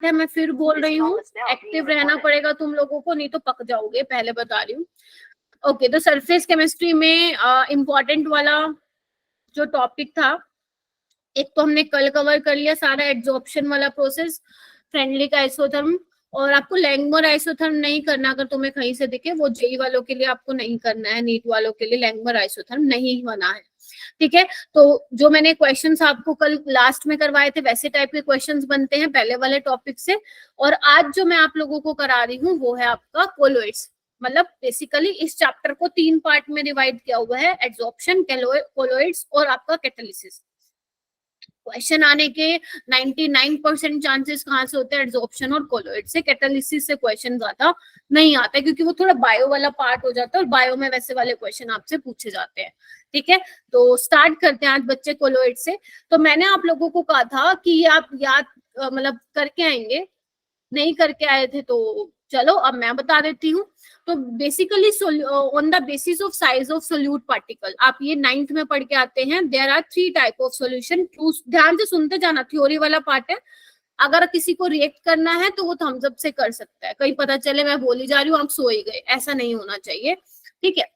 है, मैं फिर बोल रही हूँ, एक्टिव रहना पड़ेगा तुम लोगों को, नहीं तो पक जाओगे, पहले बता रही हूँ। ओके, तो सरफेस केमिस्ट्री में इम्पोर्टेंट वाला जो टॉपिक था, एक तो हमने कल कवर कर लिया सारा, एड्सॉर्प्शन वाला प्रोसेस, फ्रेंडली आइसोथर्म, और आपको लैंगमर आइसोथर्म नहीं करना, अगर तुम्हें कहीं से दिखे, वो जेई वालों के लिए आपको नहीं करना है, नीट वालों के लिए लैंगमर आइसोथर्म नहीं बना है, ठीक है। तो जो मैंने क्वेश्चंस आपको कल लास्ट में करवाए थे वैसे टाइप के क्वेश्चंस बनते हैं पहले वाले टॉपिक से, और आज जो मैं आप लोगों को करा रही हूँ वो है आपका कोलोइड्स, मतलब बेसिकली इस चैप्टर को 3 पार्ट में डिवाइड किया हुआ है, एड्सॉर्प्शन, कोलोइड्स और आपका कैटालिसिस। क्वेश्चन आने के 99% चांसेस कहाँ से होते हैं, एड्सॉर्प्शन और कोलोइड से, कैटालिसिस से क्वेश्चन ज्यादा नहीं आता है, क्योंकि वो थोड़ा बायो वाला पार्ट हो जाता है, और बायो में वैसे वाले क्वेश्चन आपसे पूछे जाते हैं, ठीक है। तो स्टार्ट करते हैं आज बच्चे कोलोइड से। तो मैंने आप लोगों को कहा था कि ये आप याद मतलब करके आएंगे, नहीं करके आए थे तो चलो अब मैं बता देती हूँ। तो basically on the basis of size of solute particle, आप ये 9th में पढ़ के आते हैं, there are 3 type of solution. ध्यान से सुनते जाना, थ्योरी वाला पार्ट है, अगर किसी को रिएक्ट करना है तो वो थम्स अप से कर सकता है, कहीं पता चले मैं बोली जा रही हूँ आप सो ही गए, ऐसा नहीं होना चाहिए, ठीक है।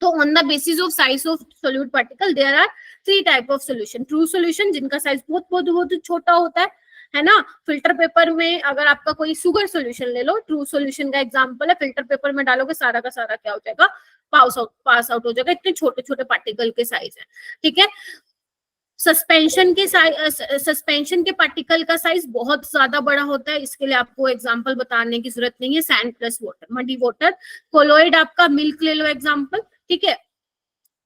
तो on the basis of size of solute particle there are 3 type of solution. True solution जिनका साइज बहुत बहुत बहुत छोटा होता है ना, फिल्टर पेपर में अगर आपका कोई शुगर सोल्यूशन ले लो, ट्रू सोल्यूशन का एग्जांपल है, फिल्टर पेपर में डालोगे सारा का सारा क्या हो जाएगा, पास आउट हो जाएगा, इतने छोटे छोटे पार्टिकल के साइज है, ठीक है। सस्पेंशन के पार्टिकल का साइज बहुत ज्यादा बड़ा होता है, इसके लिए आपको एग्जांपल बताने की जरूरत नहीं है, sand plus water, muddy water. Colloid आपका मिल्क ले लो एग्जांपल, ठीक है।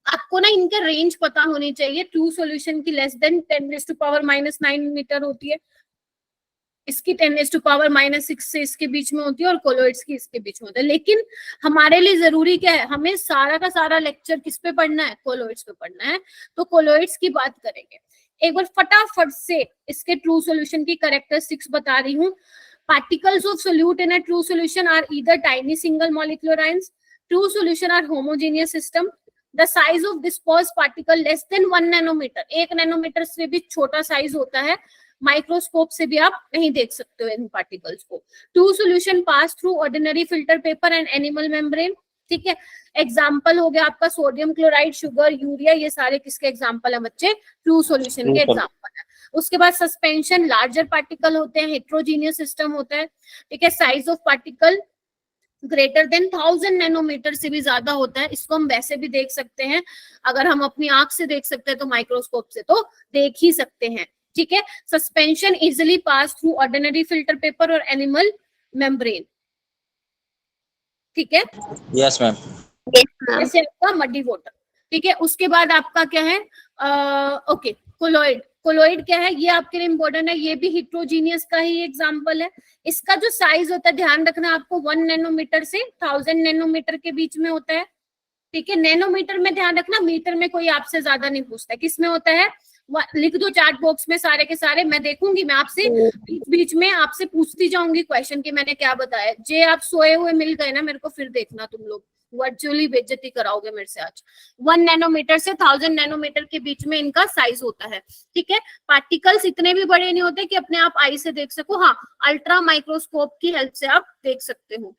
आपको ना इनके रेंज पता होनी चाहिए, ट्रू सॉल्यूशन की लेस देन 10⁻⁹ मीटर होती है, इसकी 10⁻⁻6 से इसके बीच में होती है, और कोलोइड्स की इसके बीच में होता है। लेकिन हमारे लिए जरूरी क्या है, हमें सारा का सारा लेक्चर किस पे पढ़ना है, कोलोइड्स पे पढ़ना है, तो कोलोइड्स की बात करेंगे। एक बार फटाफट से इसके ट्रू सॉल्यूशन की कैरेक्टरिस्टिक्स बता रही हूँ। Particles of solute in a true solution are either tiny single molecular ions, true solution are homogeneous system, the size of disperse particle less than 1 nanometre, 1 nanometre से भी छोटा साइज होता है, microscope से भी आप नहीं देख सकते हो इन पार्टिकल्स को। True solution pass through ordinary filter paper and animal membrane, ठीक है। एग्जाम्पल हो गया आपका सोडियम क्लोराइड, शुगर, यूरिया, ये सारे किसके एग्जाम्पल है बच्चे, ट्रू सॉल्यूशन के एग्जाम्पल है। उसके बाद सस्पेंशन, लार्जर पार्टिकल होते हैं, हेट्रोजीनियस सिस्टम होता है, ठीक है। Size of particle greater than 1000 nanometre से भी ज्यादा होता है, इसको हम वैसे भी देख सकते हैं, अगर हम अपनी आंख से देख सकते हैं तो माइक्रोस्कोप से तो देख ही सकते हैं, ठीक है। Suspension easily pass through ordinary filter paper और एनिमल मेम्ब्रेन, ठीक है। Yes ma'am. जैसे आपका मडी वाटर, ठीक है। उसके बाद आपका क्या है, ओके, कोलोइड। कोलोइड क्या है, ये आपके लिए इंपॉर्टेंट है, ये भी हिट्रोजीनियस का ही एग्जांपल है। इसका जो साइज होता है, ध्यान रखना आपको, 1 नैनोमीटर से 1000 नैनोमीटर के बीच में होता है, ठीक है। नैनोमीटर में ध्यान रखना, मीटर में कोई आपसे ज्यादा नहीं पूछता, किस में होता है, लिख दो चैट बॉक्स में सारे के सारे, मैं देखूंगी, मैं आपसे बीच बीच में आपसे पूछती जाऊंगी क्वेश्चन की मैंने क्या बताया। जे आप सोए हुए मिल गए ना मेरे को, फिर देखना तुम लोग वर्चुअली बेइज्जती कराओगे मेरे से आज। 1 नैनोमीटर से 1000 नैनोमीटर के बीच में इनका साइज होता है, ठीक है। पार्टिकल्स इतने भी बड़े नहीं होते कि अपने आप आई से देख सको, हाँ अल्ट्रा माइक्रोस्कोप की हेल्प से आप देख सकते हो।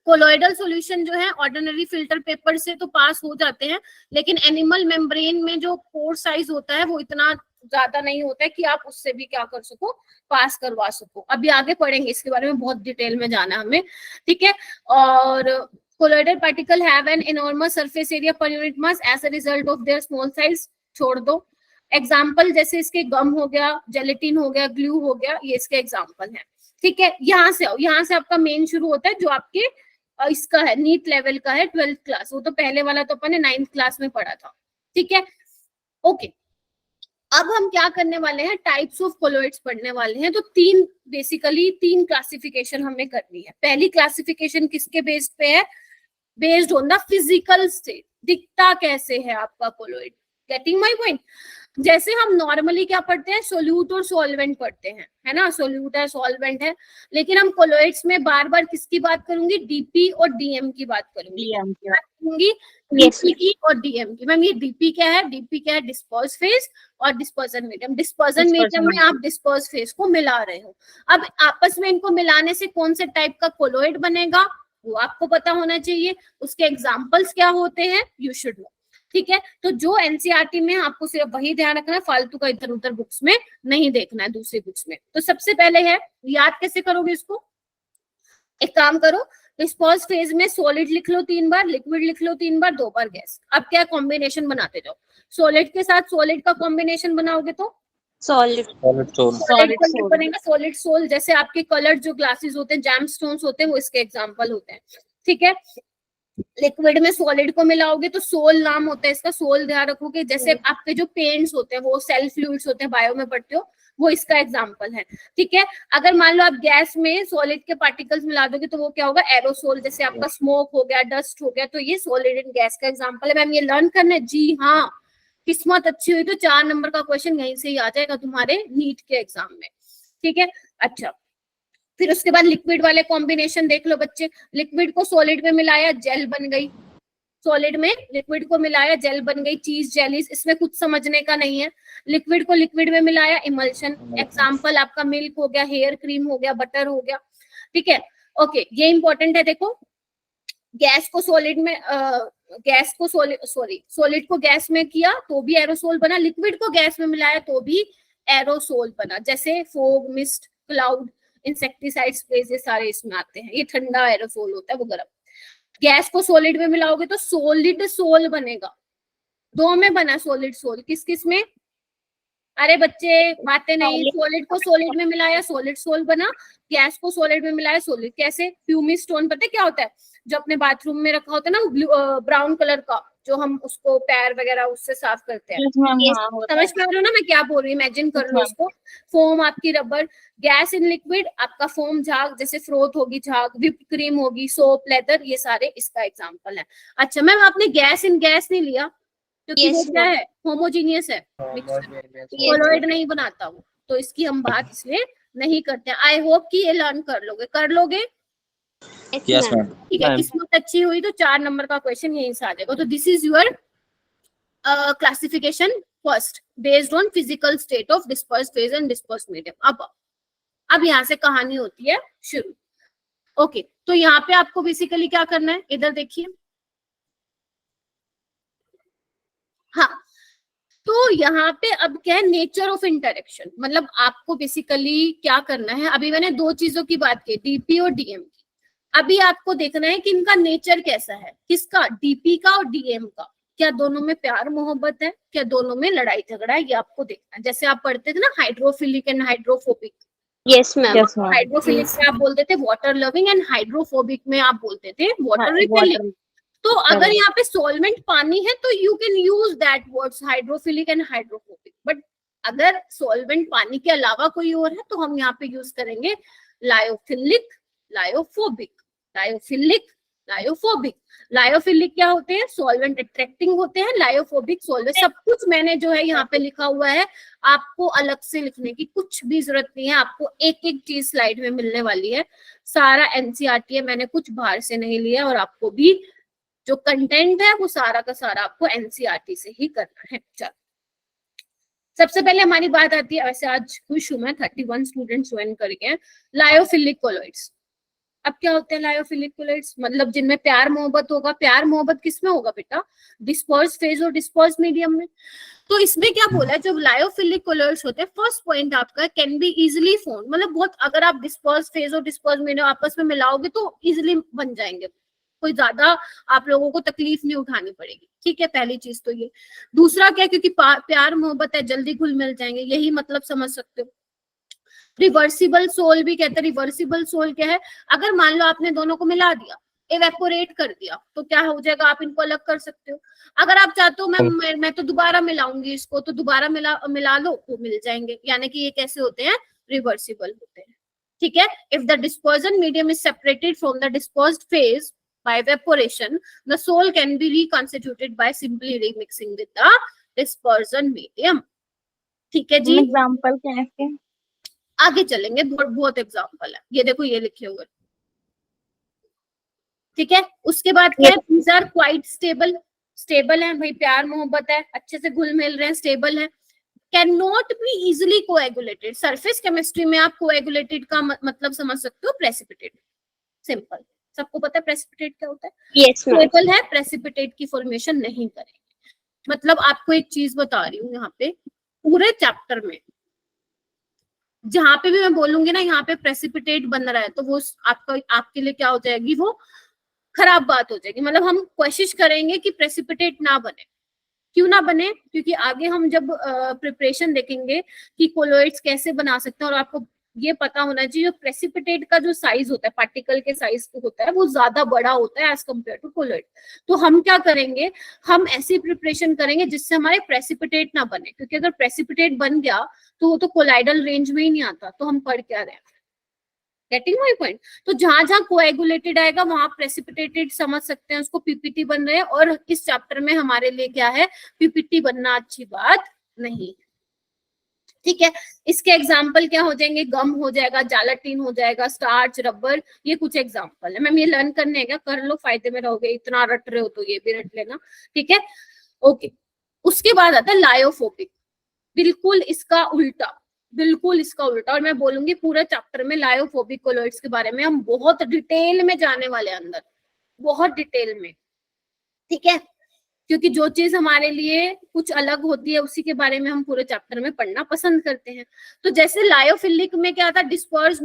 कोलोइडल सॉल्यूशन जो है ऑर्डिनरी फिल्टर पेपर से तो पास हो जाते हैं, लेकिन एनिमल मेम्ब्रेन में जो पोर साइज होता है वो इतना ज्यादा नहीं होता है कि आप उससे भी क्या कर सको, पास करवा सको। अभी आगे पढ़ेंगे इसके बारे में, बहुत डिटेल में जाना है हमें, ठीक है। और colloidal particle have an enormous surface area per unit mass as a result of their small size, छोड़ दो। एग्जाम्पल जैसे इसके गम हो गया, जेलेटिन हो गया, ग्लू हो गया, ये इसके एग्जाम्पल है, ठीक है। यहाँ से आपका मेन शुरू होता है जो आपके इसका है, नीट लेवल का है, 12th क्लास, वो तो पहले वाला तो अपन ने 9th क्लास में पढ़ा था, ठीक है। ओके, अब हम क्या करने वाले हैं, टाइप्स ऑफ कोलोइड्स पढ़ने वाले हैं। तो बेसिकली तीन क्लासिफिकेशन हमें करनी है। पहली क्लासिफिकेशन किसके बेस्ड पे है, based on the physical state, दिखता कैसे है आपका कोलोइड, गेटिंग माई पॉइंट? जैसे हम नॉर्मली क्या पढ़ते हैं, सोल्यूट और सॉल्वेंट पढ़ते हैं, है ना, सोल्यूट है, सॉल्वेंट है, लेकिन हम कोलोइड्स में बार बार किसकी बात करूंगी, डीपी और डीएम की बात करूंगी, डीपी की और डीएम की। मैम ये डीपी क्या है, डीपी क्या है, डिस्पर्स फेज और डिस्पर्जन मीडियम। डिस्पर्जन मीडियम में आप डिस्पर्स फेज को मिला रहे हो। अब आपस में इनको मिलाने से कौन से टाइप का कोलोइड बनेगा वो आपको पता होना चाहिए, उसके एग्जाम्पल्स क्या होते हैं, यू शुड नो, ठीक है। तो जो एनसीईआरटी में आपको सिर्फ वही ध्यान रखना है, फालतू का इधर उधर बुक्स में नहीं देखना है, दूसरी बुक्स में। तो सबसे पहले है, याद कैसे करोगे इसको, एक काम करो, डिस्पर्स फेज में सॉलिड लिख लो 3 बार, लिक्विड लिख लो 3 बार, 2 बार गैस। अब क्या कॉम्बिनेशन बनाते जाओ, सॉलिड के साथ सॉलिड का कॉम्बिनेशन बनाओगे तो सॉलिड बनेगा, सॉलिड सोल। जैसे आपके कलर्ड जो ग्लासेस होते हैं, जैम स्टोन्स होते हैं, वो इसके एग्जांपल होते हैं, ठीक है। लिक्विड में सॉलिड को मिलाओगे तो सोल नाम होता है इसका, सोल ध्यान रखोगे। जैसे आपके जो पेंट्स होते हैं वो सेल्फ फ्लूइड्स होते हैं, बायो में पढ़ते हो, वो इसका एग्जांपल है, ठीक है। अगर मान लो आप गैस में सॉलिड के पार्टिकल्स मिला दोगे तो वो क्या होगा, एरोसोल। जैसे आपका स्मोक हो गया, डस्ट हो गया, तो ये सॉलिड इन गैस का एग्जांपल है। मैम ये लर्न करना है जी, हाँ, किस्मत अच्छी हुई तो 4 नंबर का क्वेश्चन यहीं से ही आ जाएगा तुम्हारे नीट के एग्जाम में, ठीक है। अच्छा, फिर उसके बाद लिक्विड वाले कॉम्बिनेशन देख लो बच्चे, लिक्विड को सॉलिड में मिलाया, जेल बन गई, सॉलिड में लिक्विड को मिलाया, जेल बन गई, चीज जेलीज, इसमें कुछ समझने का नहीं है। लिक्विड को लिक्विड में मिलाया, इमल्शन, एग्जांपल आपका मिल्क हो गया, हेयर क्रीम हो गया, बटर हो गया, ठीक है। ओके, ये इंपॉर्टेंट है, देखो गैस को सॉलिड में गैस को सॉलिड को गैस में किया तो भी एरोसोल बना, लिक्विड को गैस में मिलाया तो भी एरोसोल बना। जैसे fog, mist, cloud, insecticide sprays, ये सारे इसमें आते हैं। ये ठंडा एरोसोल होता है, वो गर्म। गैस को सॉलिड में मिलाओगे तो सॉलिड सोल बनेगा। 2 में बना सॉलिड सोल, किस किस में, अरे बच्चे बातें नहीं, सॉलिड को सॉलिड में मिलाया, सॉलिड सोल बना, गैस को सॉलिड में मिलाया, सॉलिड। कैसे, फ्यूमी स्टोन पता है क्या होता है, जो अपने बाथरूम में रखा होता है ना, ब्राउन कलर का, जो हम उसको पैर वगैरह उससे साफ करते हैं, समझ पा रहे हो ना मैं क्या बोल रही हूँ, इमेजिन कर लो इसको। फोम आपकी रबर, गैस इन लिक्विड आपका फोम, झाग, जैसे फ्रोथ होगी झाग, व्हिप्ड क्रीम होगी, सोप, लेदर, ये सारे इसका एग्जांपल है। अच्छा मैम आपने गैस इन गैस नहीं लिया क्योंकि वो क्या है, होमोजीनियस है, कोलोइड नहीं बनाता वो, तो इसकी हम बात इसलिए नहीं करते। आई होप कि ये लर्न कर लोगे, यस मैम, ठीक है। किस्मत अच्छी हुई तो 4 नंबर का क्वेश्चन यहीं से आ जाएगा। तो this is your classification first based on physical state of disperse phase and disperse medium. अब यहाँ से कहानी होती है शुरू। ओके, तो यहाँ पे आपको बेसिकली क्या करना है, इधर देखिए, हाँ, तो यहाँ पे अब क्या है, नेचर ऑफ इंटरेक्शन, मतलब आपको बेसिकली क्या करना है। अभी मैंने 2 चीजों की बात की, डीपी और डीएम की। अभी आपको देखना है कि इनका नेचर कैसा है, किसका, डीपी का और डीएम का। क्या दोनों में प्यार मोहब्बत है, क्या दोनों में लड़ाई झगड़ा है, ये आपको देखना है। जैसे आप पढ़ते थे ना hydrophilic and hydrophobic, yes ma'am, hydrophilic में आप बोलते थे वाटर लविंग एंड हाइड्रोफोबिक में आप बोलते थे वाटर रिपेलिंग। तो अगर यहाँ पे सॉल्वेंट पानी है तो you can use that words hydrophilic and hydrophobic, but अगर सॉल्वेंट पानी के अलावा कोई और है तो हम यहाँ पे यूज करेंगे lyophilic, lyophobic, lyophilic, lyophobic. Lyophilic क्या होते हैं, सॉल्वेंट अट्रैक्टिंग होते हैं, लायोफोबिक सॉल्वेंट। सब कुछ मैंने जो है यहाँ पे लिखा हुआ है, आपको अलग से लिखने की कुछ भी जरूरत नहीं है, आपको एक एक चीज स्लाइड में मिलने वाली है। सारा एनसीईआरटी है, मैंने कुछ बाहर से नहीं लिया, और आपको भी जो कंटेंट है वो सारा का सारा आपको एनसीईआरटी से ही करना है। चलो सबसे पहले हमारी बात आती है, वैसे आज खुश हूं मैं 31 स्टूडेंट्स ज्वाइन करके, लायोफिलिक कोलॉइड्स। अब क्या होते हैं लायोफिलिक कोलॉइड्स, मतलब जिनमें प्यार मोहब्बत होगा। प्यार मोहब्बत किसमें होगा बेटा, डिस्पर्स फेज और डिस्पर्स मीडियम में। तो इसमें क्या बोला है, जब लायोफिलिक कोलॉइड्स होते हैं, फर्स्ट पॉइंट आपका कैन बी इजिली फॉर्म, मतलब बहुत, अगर आप डिस्पर्स फेज और डिस्पर्स मीडियम आपस में मिलाओगे तो इजिली बन जाएंगे, कोई ज्यादा आप लोगों को तकलीफ नहीं उठानी पड़ेगी, ठीक है। पहली चीज तो ये। दूसरा क्या, क्योंकि प्यार मोहब्बत है, जल्दी घुल मिल जाएंगे, यही मतलब समझ सकते हो। रिवर्सिबल सोल भी कहते हैं। रिवर्सिबल सोल क्या है, अगर मान लो आपने दोनों को मिला दिया, इवेपोरेट कर दिया, तो क्या हो जाएगा, आप इनको अलग कर सकते हो। अगर आप चाहते हो मैं तो दोबारा मिलाऊंगी इसको, तो दोबारा मिला लो, वो मिल जाएंगे। यानी कि ये कैसे होते हैं, रिवर्सिबल होते हैं, ठीक है। If the dispersion medium is separated from the dispersed phase by evaporation, the sol can be reconstituted by simply remixing with the dispersion medium. ठीक है जी, एग्जाम्पल क्या है इसके? आगे चलेंगे, बहुत एग्जाम्पल है, ये देखो ये लिखे हुए। ठीक है, उसके बाद क्या है, these are quite stable, stable है भाई, प्यार मोहब्बत है, अच्छे से घुल मिल रहे हैं, स्टेबल है। Can not be easily coagulated, surface chemistry में आप कोएगुलेटेड का मतलब समझ सकते हो, प्रेसिपिटेट, सिंपल, सबको पता है प्रेसिपिटेट क्या होता है। Yes ma'am. स्टेबल है, प्रेसिपिटेट की फॉर्मेशन नहीं करेंगे। मतलब आपको एक चीज बता रही हूँ, यहाँ पे पूरे चैप्टर में जहां पे भी मैं बोलूंगी ना यहाँ पे प्रेसिपिटेट बन रहा है, तो वो आपका आपके लिए क्या हो जाएगी, वो खराब बात हो जाएगी। मतलब हम कोशिश करेंगे कि प्रेसिपिटेट ना बने। क्यों ना बने, क्योंकि आगे हम जब प्रिपरेशन देखेंगे कि कोलोइड्स कैसे बना सकते हैं, और आपको ये पता होना चाहिए जो प्रेसिपिटेट का जो साइज होता है, पार्टिकल के साइज होता है, वो ज्यादा बड़ा होता है एज कम्पेयर टू कोलोइड। तो हम क्या करेंगे, हम ऐसी प्रिपरेशन करेंगे जिससे हमारे प्रेसिपिटेट ना बने, क्योंकि अगर प्रेसिपिटेट बन गया तो वो तो कोलाइडल रेंज में ही नहीं आता, तो हम पढ़ क्या रहे हैं। Getting my point? तो जहां जहां कोएगुलेटेड आएगा वहां प्रेसिपिटेटेड समझ सकते हैं उसको, पीपीटी बन रहे हैं। और इस चैप्टर में हमारे लिए क्या है, पीपीटी बनना अच्छी बात नहीं। ठीक है, इसके एग्जाम्पल क्या हो जाएंगे, गम हो जाएगा, जालाटीन हो जाएगा, स्टार्च, रबर, ये कुछ एग्जाम्पल है। मैम ये लर्न करने का, कर लो, फायदे में रहोगे, इतना रट रहे हो तो ये भी रट लेना। ठीक है, ओके। उसके बाद आता है लायोफोबिक, बिल्कुल इसका उल्टा, बिल्कुल इसका उल्टा। और मैं बोलूंगी पूरे चैप्टर में लायोफोबिक कोलोइड्स के बारे में हम बहुत डिटेल में जाने वाले हैं, अंदर बहुत डिटेल में। ठीक है, क्योंकि जो चीज हमारे लिए कुछ अलग होती है उसी के बारे में हम पूरे चैप्टर में पढ़ना पसंद करते हैं। तो जैसे लायोफिलिक में क्या था, डिस्पर्स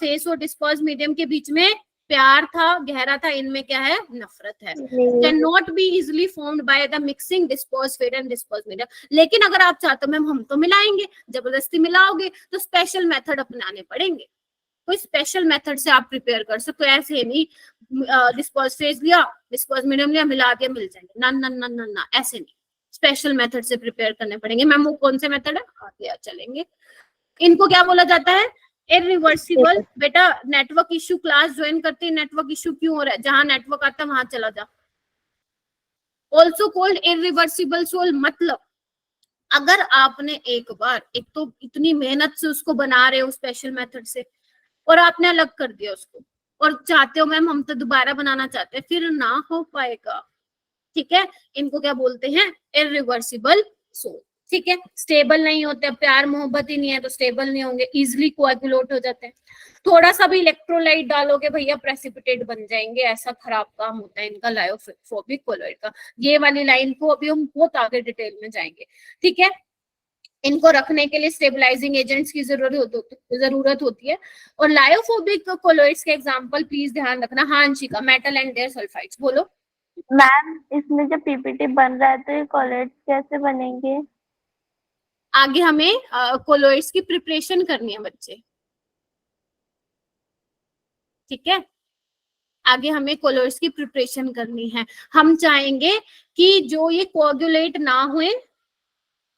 फेस और डिस्पर्स मीडियम के बीच में प्यार था, गहरा था, इनमें क्या है, नफरत है। Can not be easily formed by the mixing disperse phase and disperse medium. लेकिन अगर आप चाहते हो मैम हम तो मिलाएंगे, जबरदस्ती मिलाओगे तो स्पेशल मेथड अपनाने पड़ेंगे। कोई स्पेशल मेथड से आप प्रिपेयर कर सकते हो, ऐसे नहीं डिस्पर्स फेज लिया, डिस्पर्स मीडियम लिया, मिला के मिल जाएंगे, ना ना ना ना ना, ऐसे नहीं, स्पेशल मेथड से प्रिपेयर करने पड़ेंगे। मैम वो कौन से मेथड है, आगे चलेंगे। इनको क्या बोला जाता है, इरिवर्सिबल। बेटा नेटवर्क इश्यू क्लास ज्वाइन करते हैं, नेटवर्क इश्यू क्यों हो रहा है, जहां नेटवर्क आता है वहां चला जा। ऑल्सो कॉल्ड इरिवर्सिबल सोल, मतलब अगर आपने एक बार, एक तो इतनी मेहनत से उसको बना रहे हो स्पेशल मेथड से, और आपने अलग कर दिया उसको, और चाहते हो मैम हम तो दोबारा बनाना चाहते हैं, फिर ना हो पाएगा। ठीक है, इनको क्या बोलते हैं, इरिवर्सिबल सोल। ठीक है, स्टेबल नहीं होते, प्यार मोहब्बत ही नहीं है तो स्टेबल नहीं होंगे, इजिली कोएगुलेट हो जाते हैं। थोड़ा सा भी इलेक्ट्रोलाइट डालोगे भैया प्रेसिपिटेट बन जाएंगे, ऐसा खराब काम होता है इनका लायोफोबिक कोलोइड का। ये वाली लाइन को अभी हम बहुत आगे डिटेल में जाएंगे। ठीक है, इनको रखने के लिए स्टेबलाइजिंग एजेंट्स की जरूरत होती है। और लायोफोबिक कोलोइड्स के एग्जांपल प्लीज ध्यान रखना। हाँ Anshika, metal and their sulphides, बोलो। मैम इसमें जब पीपीटी बन रहा है तो ये कोलोइड्स कैसे बनेंगे? आगे हमें कोलोइड्स की प्रिपरेशन करनी है बच्चे। ठीक है, आगे हमें कोलोइड्स की प्रिपरेशन करनी है। हम चाहेंगे कि जो ये कोएगुलेट ना हुए,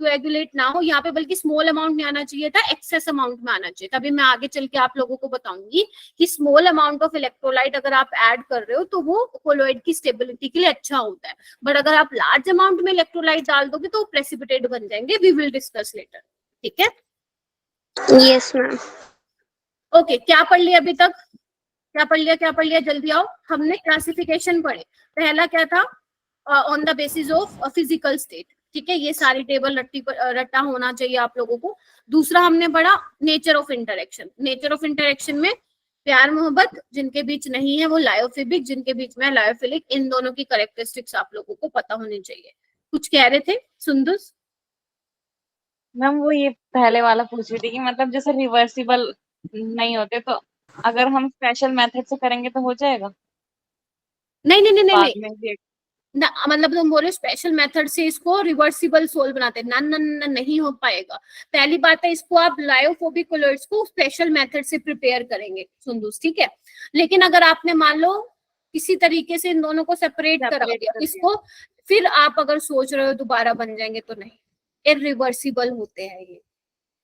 कोएगुलेट ना हो यहाँ पे, बल्कि स्मॉल अमाउंट में आना चाहिए था, एक्सेस अमाउंट में आना चाहिए था। अभी मैं आगे चल के आप लोगों को बताऊंगी कि स्मॉल अमाउंट ऑफ इलेक्ट्रोलाइट अगर आप ऐड कर रहे हो तो वो कोलोइड की स्टेबिलिटी के लिए अच्छा होता है। बट अगर आप लार्ज अमाउंट में इलेक्ट्रोलाइट डाल दोगे तो प्रेसिपिटेट बन जाएंगे। We will discuss later. ठीक है, यस मैम। ओके, क्या पढ़ लिया अभी तक, क्या पढ़ लिया, जल्दी आओ। हमने क्लासिफिकेशन पढ़े, पहला क्या था, on the basis of physical state. ठीक है, ये सारी टेबल रट्टा होना चाहिए आप लोगों को। दूसरा हमने पढ़ा nature of interaction. Nature of interaction में प्यार मोहब्बत जिनके बीच नहीं है वो लायोफिबिक, जिनके बीच में लायोफिलिक, इन दोनों की कैरेक्टरिस्टिक्स आप लोगों को पता होनी चाहिए। कुछ कह रहे थे सुंदर? मैम वो ये पहले वाला पूछ रही थी कि मतलब जैसे रिवर्सिबल नहीं होते तो अगर हम स्पेशल मेथड से करेंगे तो हो जाएगा? नहीं नहीं नहीं बाद नहीं में ना, मतलब तुम बोल रहे हो स्पेशल मेथड से इसको रिवर्सिबल सोल बनाते हैं, ना ना ना, नहीं हो पाएगा। पहली बात है, इसको आप लायोफोबिक कोलोइड्स को स्पेशल मेथड से प्रिपेयर करेंगे सुंदूस। ठीक है, लेकिन अगर आपने मान लो किसी तरीके से इन दोनों को सेपरेट करा दिया इसको, फिर आप अगर सोच रहे हो दोबारा बन जाएंगे तो नहीं, इरिवर्सिबल होते हैं ये।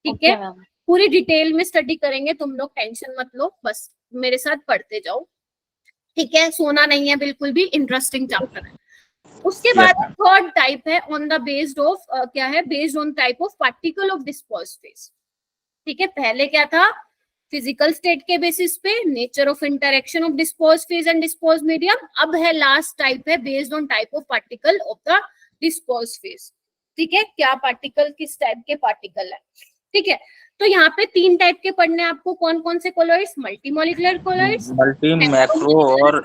ठीक है, पूरी डिटेल में स्टडी करेंगे, तुम लोग टेंशन मत लो, बस मेरे साथ पढ़ते जाओ। ठीक है, सोना नहीं है बिल्कुल भी, इंटरेस्टिंग चैप्टर है। उसके बाद थर्ड टाइप है ऑन द बेस्ड ऑफ क्या है, based on type of particle of dispersed phase. ठीक है, पहले क्या था, फिजिकल स्टेट के बेसिस पे, nature of interaction of dispersed phase and dispersed medium. अब है लास्ट टाइप है based on type of particle of the dispersed phase. ठीक है, क्या पार्टिकल, किस टाइप के पार्टिकल है। ठीक है, तो यहाँ पे 3 टाइप के पढ़ने आपको, कौन कौन से कोलॉइड्स, मल्टीमोलिकुलर कोलॉइड्स, मल्टी, मैक्रो और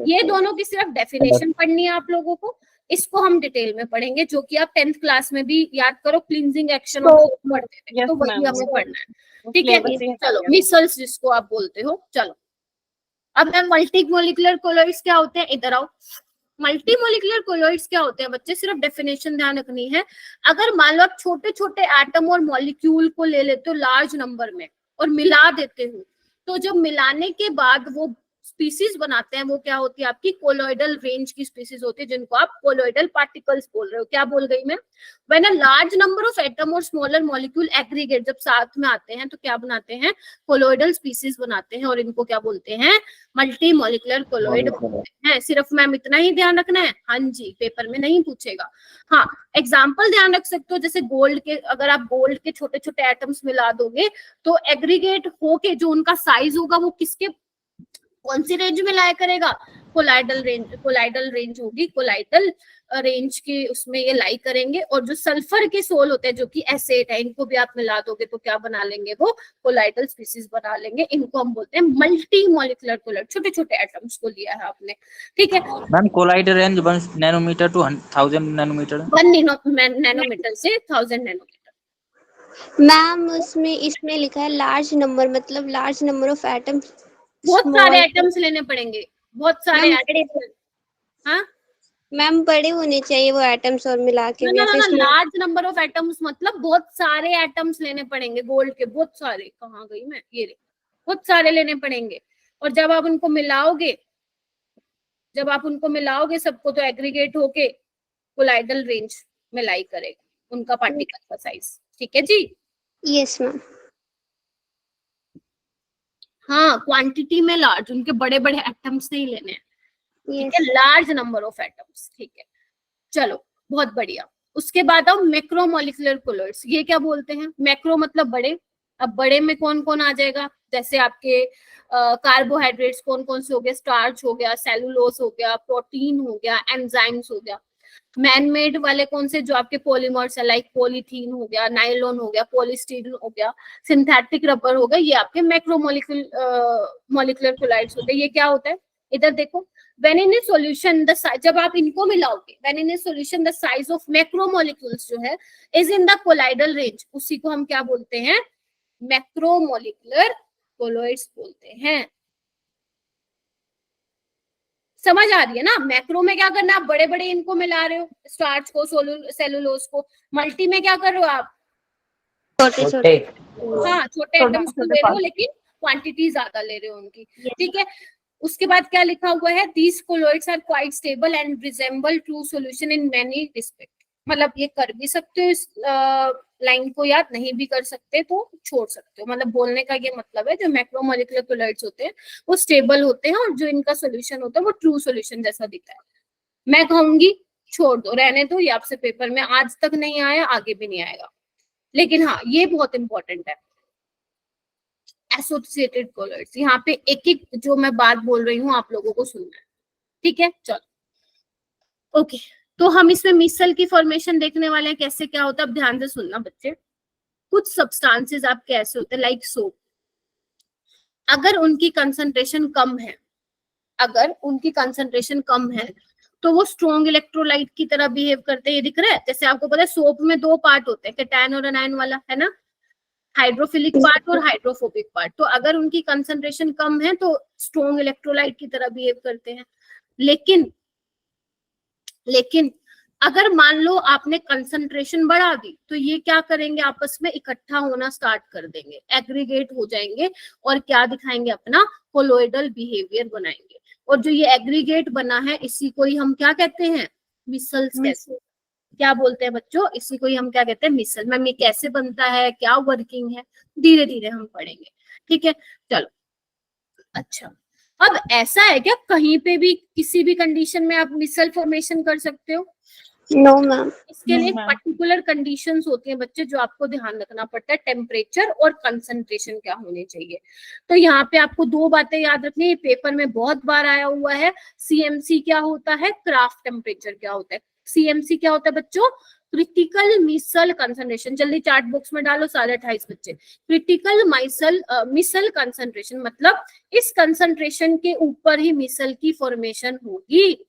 ये दोनों की सिर्फ डेफिनेशन पढ़नी है आप लोगों को। इसको हम डिटेल में पढ़ेंगे, जो कि आप 10th क्लास में भी याद करो, क्लींजिंग एक्शन पढ़ते थे, Yes, तो वही ma'am. हमें पढ़ना है। ठीक है, Syllabus से हटा चलो दिया। मिसल्स जिसको आप बोलते हो। चलो अब मैम मल्टीमोलिकुलर कोलॉइड्स क्या होते हैं, इधर आओ। मल्टीमोलिकुलर कोलॉइड्स क्या होते हैं बच्चे, सिर्फ डेफिनेशन ध्यान रखनी है। अगर मान लो आप छोटे छोटे एटम और मॉलिक्यूल को ले लेते हो लार्ज नंबर में और मिला देते हो, तो जब मिलाने के बाद वो स्पीसीज बनाते हैं, वो क्या होती है आपकी कोलॉइडल रेंज की स्पीसीज होती है, जिनको आप कोलॉइडल पार्टिकल्स बोल रहे हो। क्या बोल गई मैं, when a large number of atom और स्मॉलर मॉलिक्यूल एग्रीगेट, जब साथ में आते हैं तो क्या बनाते हैं, कोलॉइडल स्पीसीज बनाते हैं, और इनको क्या बोलते हैं, मल्टी मॉलिकुलर कोलॉइड बोलते हैं। सिर्फ मैम इतना ही ध्यान रखना है, हाँ जी, पेपर में नहीं पूछेगा। हाँ, एग्जाम्पल ध्यान रख सकते हो, जैसे गोल्ड के, अगर आप गोल्ड के छोटे छोटे एटम्स मिला दोगे तो एग्रीगेट होके जो उनका साइज होगा वो किसके, कौन सी रेंज में लाया करेगा, कोलाइडल रेंज होगी, कोलाइडल रेंज के उसमें ये लाई करेंगे। और जो सल्फर के सोल होते हैं जो कि एसेट है, इनको भी आप मिला दोगे तो क्या बना लेंगे, वो कोलाइडल स्पीसीज बना लेंगे। इनको हम बोलते हैं मल्टी मॉलिकुलर कोलॉइड, छोटे छोटे एटम्स को लिया है आपने। ठीक है ma'am, colloid range 1 nanometre to 1000 nanometre, 1 nanometre से 1000 नैनोमीटर। मैम उसमें इसमें लिखा है लार्ज नंबर, मतलब लार्ज नंबर ऑफ एटम्स, बहुत सारे एटम्स लेने पड़ेंगे, बहुत सारे एटम्स। हाँ मैम बड़े होने चाहिए वो एटम्स और मिला के भी, या फिर लार्ज नंबर ऑफ एटम्स मतलब बहुत सारे एटम्स लेने पड़ेंगे गोल्ड के, बहुत सारे, कहाँ गई मैं, ये रे, बहुत सारे लेने पड़ेंगे। और जब आप उनको मिलाओगे सबको, तो एग्रीगेट होके कोलाइडल रेंज में लाई करेगा उनका पार्टिकल का साइज। ठीक है जी। Yes ma'am. हाँ, क्वांटिटी में लार्ज, उनके बड़े बड़े एटम्स नहीं लेने हैं। ठीक है, लार्ज नंबर ऑफ एटम्स। ठीक है, चलो बहुत बढ़िया। उसके बाद अब मैक्रोमोलिकुलर कोलॉइड्स, ये क्या बोलते हैं, मैक्रो मतलब बड़े। अब बड़े में कौन कौन आ जाएगा, जैसे आपके कार्बोहाइड्रेट्स कौन कौन से हो गए, स्टार्च हो गया, सेलुलोज हो गया, प्रोटीन हो गया, एंजाइम्स हो गया। मैन मेड वाले कौन से, जो आपके पॉलीमर्स है, लाइक पॉलीथीन हो गया, नाइलॉन हो गया, पॉलीस्टीरीन हो गया, सिंथेटिक रबर हो गया, ये आपके मैक्रोमोलिकुलर कोलॉइड्स होते हैं। ये क्या होता है, इधर देखो, when in a solution the size, जब आप इनको मिलाओगे, when in a solution the size of macromolecules जो है is in the colloidal range, उसी को हम क्या बोलते हैं, मैक्रोमोलिकुलर कोलॉइड्स बोलते हैं। समझ आ रही है ना। मैक्रो में क्या करना, आप बड़े बड़े इनको मिला रहे हो, स्टार्च को, सेलुलोज को। मल्टी में क्या कर रहे हो आप, छोटे छोटे, हाँ छोटे एटम्स को ले रहे हो, लेकिन क्वांटिटी ज्यादा ले रहे हो उनकी। ठीक है, उसके बाद क्या लिखा हुआ है, these colloids are quite stable and resemble true solution in many respect। मतलब ये कर भी सकते हो, इस लाइन को याद नहीं भी कर सकते तो छोड़ सकते हो। मतलब बोलने का ये मतलब है, जो मैक्रोमोलिकुलर कोलॉइड्स होते हैं वो स्टेबल होते हैं, और जो इनका सोल्यूशन होता है वो ट्रू सोल्यूशन जैसा दिखता है। मैं कहूंगी छोड़ दो, रहने दो, ये आपसे पेपर में आज तक नहीं आया, आगे भी नहीं आएगा। लेकिन हाँ, ये बहुत इंपॉर्टेंट है, एसोसिएटेड कोलॉइड्स। यहाँ पे एक एक जो मैं बात बोल रही हूँ आप लोगों को सुनना है। ठीक है, चलो ओके। तो हम इसमें मिसल की फॉर्मेशन देखने वाले हैं, कैसे क्या होता है। अब ध्यान से सुनना बच्चे, कुछ सब्सटेंसेस आपके ऐसे होते हैं लाइक सोप, अगर उनकी कंसंट्रेशन कम है, तो वो स्ट्रॉन्ग इलेक्ट्रोलाइट की तरह बिहेव करते हैं। ये दिख रहा है, जैसे आपको पता है सोप में 2 पार्ट होते हैं, कैटायन और एनायन वाला, है ना, हाइड्रोफिलिक पार्ट और हाइड्रोफोबिक पार्ट। तो अगर उनकी कंसंट्रेशन कम है तो स्ट्रॉन्ग इलेक्ट्रोलाइट की तरह बिहेव करते हैं। लेकिन अगर मान लो आपने कंसंट्रेशन बढ़ा दी, तो ये क्या करेंगे, आपस में इकट्ठा होना स्टार्ट कर देंगे, एग्रीगेट हो जाएंगे, और क्या दिखाएंगे, अपना कोलॉइडल बिहेवियर बनाएंगे। और जो ये एग्रीगेट बना है, इसी को ही हम क्या कहते हैं, मिसल्स कहते हैं। क्या बोलते हैं बच्चों, इसी को ही हम क्या कहते हैं, मिसल। मैम ये कैसे बनता है, क्या वर्किंग है, धीरे धीरे हम पढ़ेंगे। ठीक है, चलो अच्छा। अब ऐसा है क्या कहीं पे भी किसी भी कंडीशन में आप मिसल फॉर्मेशन कर सकते हो? No ma'am. इसके लिए No, ma'am. पर्टिकुलर कंडीशंस होती हैं बच्चे, जो आपको ध्यान रखना पड़ता है, टेम्परेचर और कंसंट्रेशन क्या होने चाहिए। तो यहाँ पे आपको दो बातें याद रखनी है, पेपर में बहुत बार आया हुआ है। सीएमसी क्या होता है, क्राफ्ट टेम्परेचर क्या होता है। सीएमसी क्या होता है बच्चों, क्रिटिकल मिसल कंसंट्रेशन। जल्दी चार्ट बॉक्स में डालो सारे 28 बच्चे। क्रिटिकल मिसल कंसंट्रेशन मतलब इस कंसंट्रेशन के ऊपर ही मिसल की फॉर्मेशन होगी।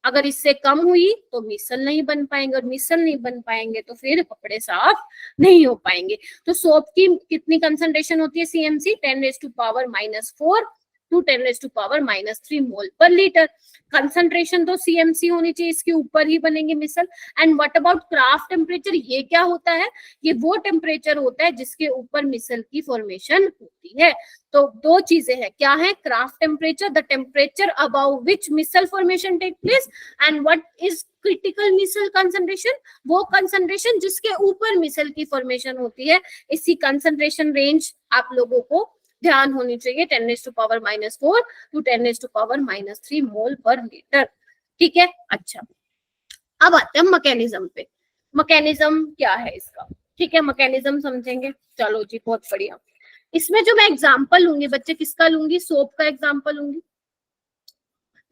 अगर इससे कम हुई तो मिसल नहीं बन पाएंगे, और मिसल नहीं बन पाएंगे तो फिर कपड़े साफ नहीं हो पाएंगे। तो सोप की कितनी कंसंट्रेशन होती है सीएमसी, 10⁻⁻⁴ to 10⁻⁻³ मोल पर लीटर। कंसंट्रेशन तो सीएमसी होनी चाहिए, इसके ऊपर ही बनेंगे micelles. And what about Kraft temperature, ये क्या होता है, ये वो टेम्परेचर होता है जिसके ऊपर मिसल की फॉर्मेशन होती है। तो दो चीजें हैं, क्या है, Krafft temperature, the temperature above which micelle formation take place, and what is critical micelle concentration, वो कंसंट्रेशन जिसके ऊपर मिसल की फॉर्मेशन होती है। इसी कंसंट्रेशन रेंज आप लोगों को ध्यान होनी चाहिए, 10⁻⁻⁴ to 10⁻⁻³ मोल पर लीटर। ठीक है, अच्छा अब आते हैं मैकेनिज्म पे। मैकेनिज्म क्या है इसका, ठीक है, मैकेनिज्म समझेंगे। चलो जी, बहुत बढ़िया। इसमें जो मैं एग्जांपल लूंगी बच्चे, किसका लूंगी, सोप का एग्जांपल लूंगी।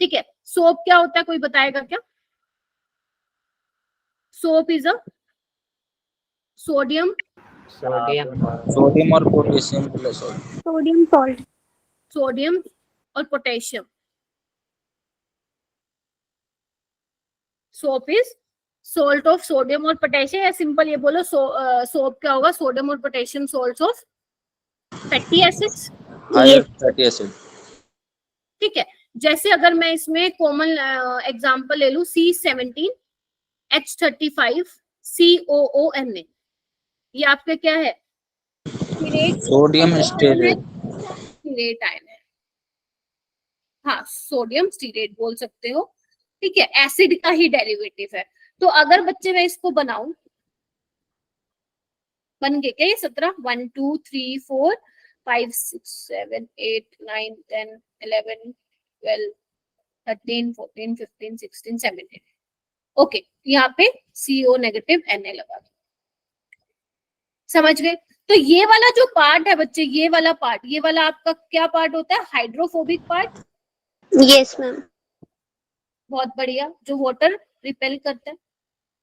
ठीक है, सोप क्या होता है, कोई बताएगा क्या? Soap is a sodium sodium और potassium plus sodium salt. Sodium और potassium. Soap is salt of sodium और पोटेशियम, या सिंपल ये बोलो सोप क्या होगा, सोडियम और potassium salts of fatty acids. Higher fatty acid. ठीक है, जैसे अगर मैं इसमें कॉमन एग्जांपल ले लूं, C17H35 COONA, ये आपके क्या है, सोडियम स्टीरेट। स्टीरेट आयन है। हाँ, सोडियम स्टीरेट बोल सकते हो। ठीक है, एसिड का ही डेरिवेटिव है। तो अगर बच्चे मैं इसको बनाऊं, बन गए क्या ये 17, 1 2 3 4 5 6 7 8 9 10 11 12 13 14 15 16 17। ओके, यहाँ पे CO नेगेटिव Na लगा दो। समझ गए? तो ये वाला जो पार्ट है बच्चे, ये वाला पार्ट, ये वाला आपका क्या पार्ट होता है, हाइड्रोफोबिक पार्ट। Yes ma'am. बहुत बढ़िया, जो वाटर रिपेल करता है,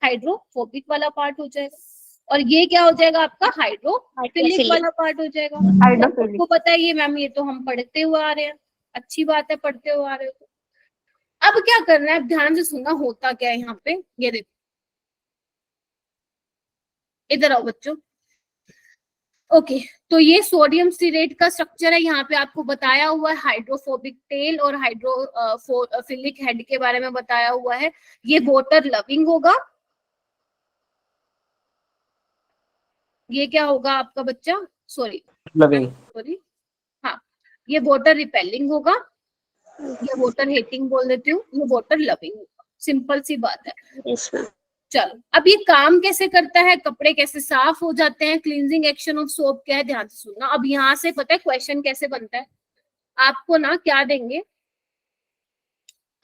हाइड्रोफोबिक वाला पार्ट हो जाएगा। और ये क्या हो जाएगा आपका, हाइड्रोफिलिक वाला पार्ट हो जाएगा। आपको पता है ये मैम, ये तो हम पढ़ते हुए आ रहे हैं, अच्छी बात है, पढ़ते हुए आ रहे हो। अब क्या करना है, ध्यान से सुनना, होता क्या है यहाँ पे, ये देखो, इधर आओ बच्चों। ओके, तो ये सोडियम स्टीरेट का स्ट्रक्चर है, यहाँ पे आपको बताया हुआ है हाइड्रोफोबिक टेल और हाइड्रोफिलिक हेड के बारे में बताया हुआ है। ये वाटर लविंग होगा, ये क्या होगा आपका बच्चा, सॉरी, हाँ, ये वाटर रिपेलिंग होगा, ये वाटर हेटिंग बोल देती हूँ, ये वाटर लविंग होगा। सिंपल सी बात है। Yes ma'am. चलो, अब ये काम कैसे करता है, कपड़े कैसे साफ हो जाते हैं, क्लींजिंग एक्शन ऑफ सोप क्या है, ध्यान से सुनना। अब यहाँ से पता है क्वेश्चन कैसे बनता है, आपको ना क्या देंगे,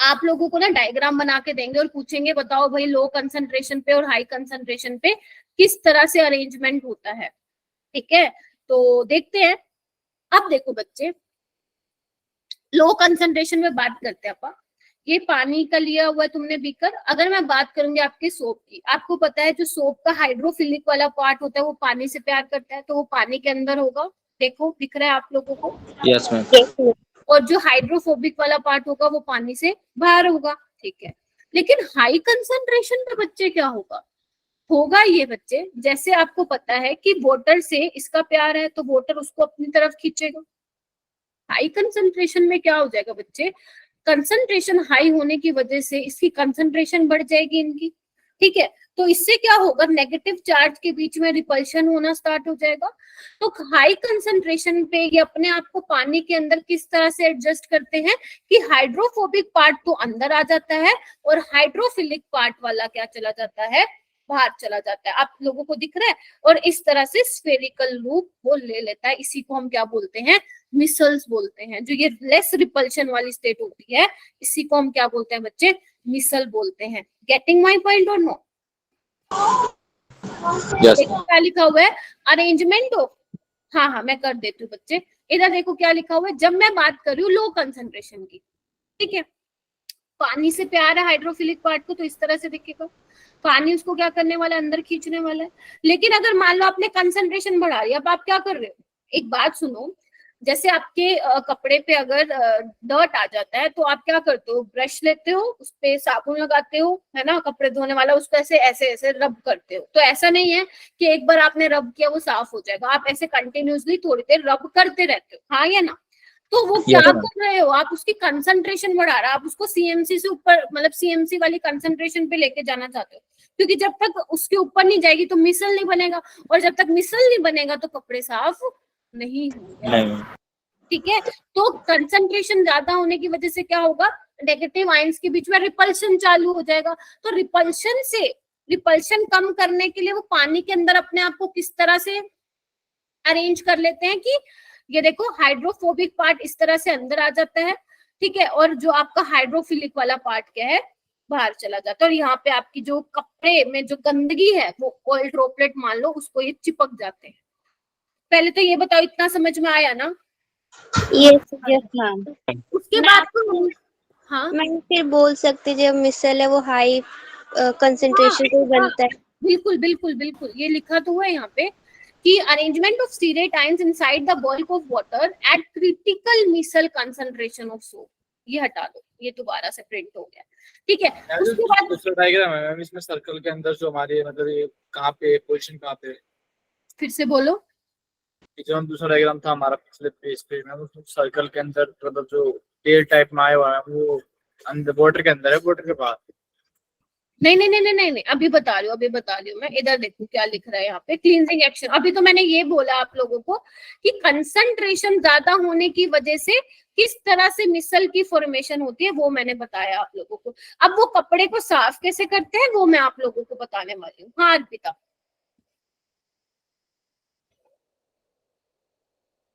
आप लोगों को ना डायग्राम बना के देंगे और पूछेंगे बताओ भाई लो कंसंट्रेशन पे और हाई कंसंट्रेशन पे किस तरह से अरेंजमेंट होता है। ठीक है, तो देखते हैं। अब देखो बच्चे, लो कंसंट्रेशन में बात करते हैं अपन। ये पानी का लिया हुआ है तुमने बीकर। अगर मैं बात करूंगी आपके सोप की, आपको पता है जो सोप का हाइड्रोफिलिक वाला पार्ट होता है वो पानी से प्यार करता है, तो वो पानी के अंदर होगा, देखो दिख रहा है आप लोगों को। Yes ma'am. और जो हाइड्रोफोबिक वाला पार्ट होगा वो पानी से बाहर होगा। ठीक है, लेकिन हाई कंसंट्रेशन में बच्चे क्या होगा ये बच्चे, जैसे आपको पता है कि वाटर से इसका प्यार है तो वाटर उसको अपनी तरफ खींचेगा। हाई कंसंट्रेशन में क्या हो जाएगा बच्चे, कंसंट्रेशन हाई होने की वजह से इसकी कंसंट्रेशन बढ़ जाएगी इनकी। ठीक है, तो इससे क्या होगा, नेगेटिव चार्ज के बीच में रिपल्शन होना स्टार्ट हो जाएगा। तो हाई कंसंट्रेशन पे ये अपने आप को पानी के अंदर किस तरह से एडजस्ट करते हैं कि हाइड्रोफोबिक पार्ट तो अंदर आ जाता है और हाइड्रोफिलिक पार्ट वाला क्या चला जाता है, बाहर चला जाता है। आप लोगों को दिख रहा है? और इस तरह से स्फेरिकल रूप वो ले लेता है। इसी को हम क्या बोलते हैं? मिसल्स बोलते हैं। जो ये लेस रिपल्शन वाली स्टेट होती है, इसी को हम क्या बोलते हैं बच्चे? मिसल बोलते हैं। गेटिंग माई पॉइंट और नो? देखो क्या लिखा हुआ है, अरेंजमेंट ऑफ, हाँ मैं कर देती हूँ बच्चे। इधर देखो क्या लिखा हुआ है, जब मैं बात कर रही हूँ लो कंसंट्रेशन की, ठीक है, पानी से प्यार है हाइड्रोफिलिक पार्ट को, तो इस तरह से दिखेगा। पानी उसको क्या करने वाला है? अंदर खींचने वाला है। लेकिन अगर मान लो आपने कंसंट्रेशन बढ़ा दिया, अब आप क्या कर रहे हो? एक बात सुनो, जैसे आपके कपड़े पे अगर डर्ट आ जाता है तो आप क्या करते हो? ब्रश लेते हो, उस पे साबुन लगाते हो, है ना, कपड़े धोने वाला, उसको ऐसे ऐसे ऐसे रब करते हो। तो ऐसा नहीं है कि एक बार आपने रब किया वो साफ हो जाएगा, आप ऐसे कंटिन्यूअसली थोड़ी देर रब करते रहते हो, हाँ या ना? तो वो क्या कर रहे हो? आप उसकी कंसंट्रेशन बढ़ा रहे हो, आप उसको सीएमसी से ऊपर, मतलब सीएमसी वाली कंसंट्रेशन पे लेके जाना चाहते हो, क्योंकि जब तक उसके ऊपर नहीं जाएगी तो मिसल नहीं बनेगा, और जब तक मिसल नहीं बनेगा तो कपड़े साफ नहीं होंगे। ठीक है, तो कंसंट्रेशन ज्यादा होने की वजह से क्या होगा? नेगेटिव आयंस के बीच में रिपल्शन चालू हो जाएगा। तो रिपल्शन कम करने के लिए वो पानी के अंदर अपने आप को किस तरह से अरेंज कर लेते हैं कि ये देखो हाइड्रोफोबिक पार्ट इस तरह से अंदर आ जाता है, ठीक है, और जो आपका हाइड्रोफिलिक वाला पार्ट क्या है? बाहर चला जाता है। और यहाँ पे आपकी जो कपड़े में जो गंदगी है वो ऑयल ड्रॉपलेट मान लो, उसको ये चिपक जाते हैं। पहले तो ये बताओ, इतना समझ में आया ना? Yes yes ma'am. उसके बाद तो हाँ मैम फिर बोल सकते जब मिसल है वो हाई कंसंट्रेशन पे बनता है। बिल्कुल बिल्कुल बिल्कुल, ये लिखा तो हुआ है यहाँ पे कि arrangement of stearate ions inside the bulk of water at critical micelle concentration of soap. ये हटा दो, ये दोबारा से प्रिंट हो गया, ठीक है। उसके बाद दूसरा डायग्राम है मैम, इसमें सर्कल के अंदर जो हमारे मतलब ये कहाँ पे पोजीशन कहाँ पे? फिर से बोलो। जो हम दूसरा डायग्राम था हमारा पिछले पेज पे मैम, उसमें सर्कल के अंदर मतलब जो टेल टाइप में आया हुआ है वो अंदर बॉर्डर के अंदर है, बॉर्डर के पास। नहीं, अभी बता रही हूँ मैं। इधर देखो क्या लिख रहा है यहाँ पे, क्लींजिंग एक्शन। अभी तो मैंने ये बोला आप लोगों को कि कंसंट्रेशन ज्यादा होने की वजह से किस तरह से मिसल की फॉर्मेशन होती है, वो मैंने बताया आप लोगों को। अब वो कपड़े को साफ कैसे करते हैं वो मैं आप लोगों को बताने वाली हूँ। हाँ अर्पिता।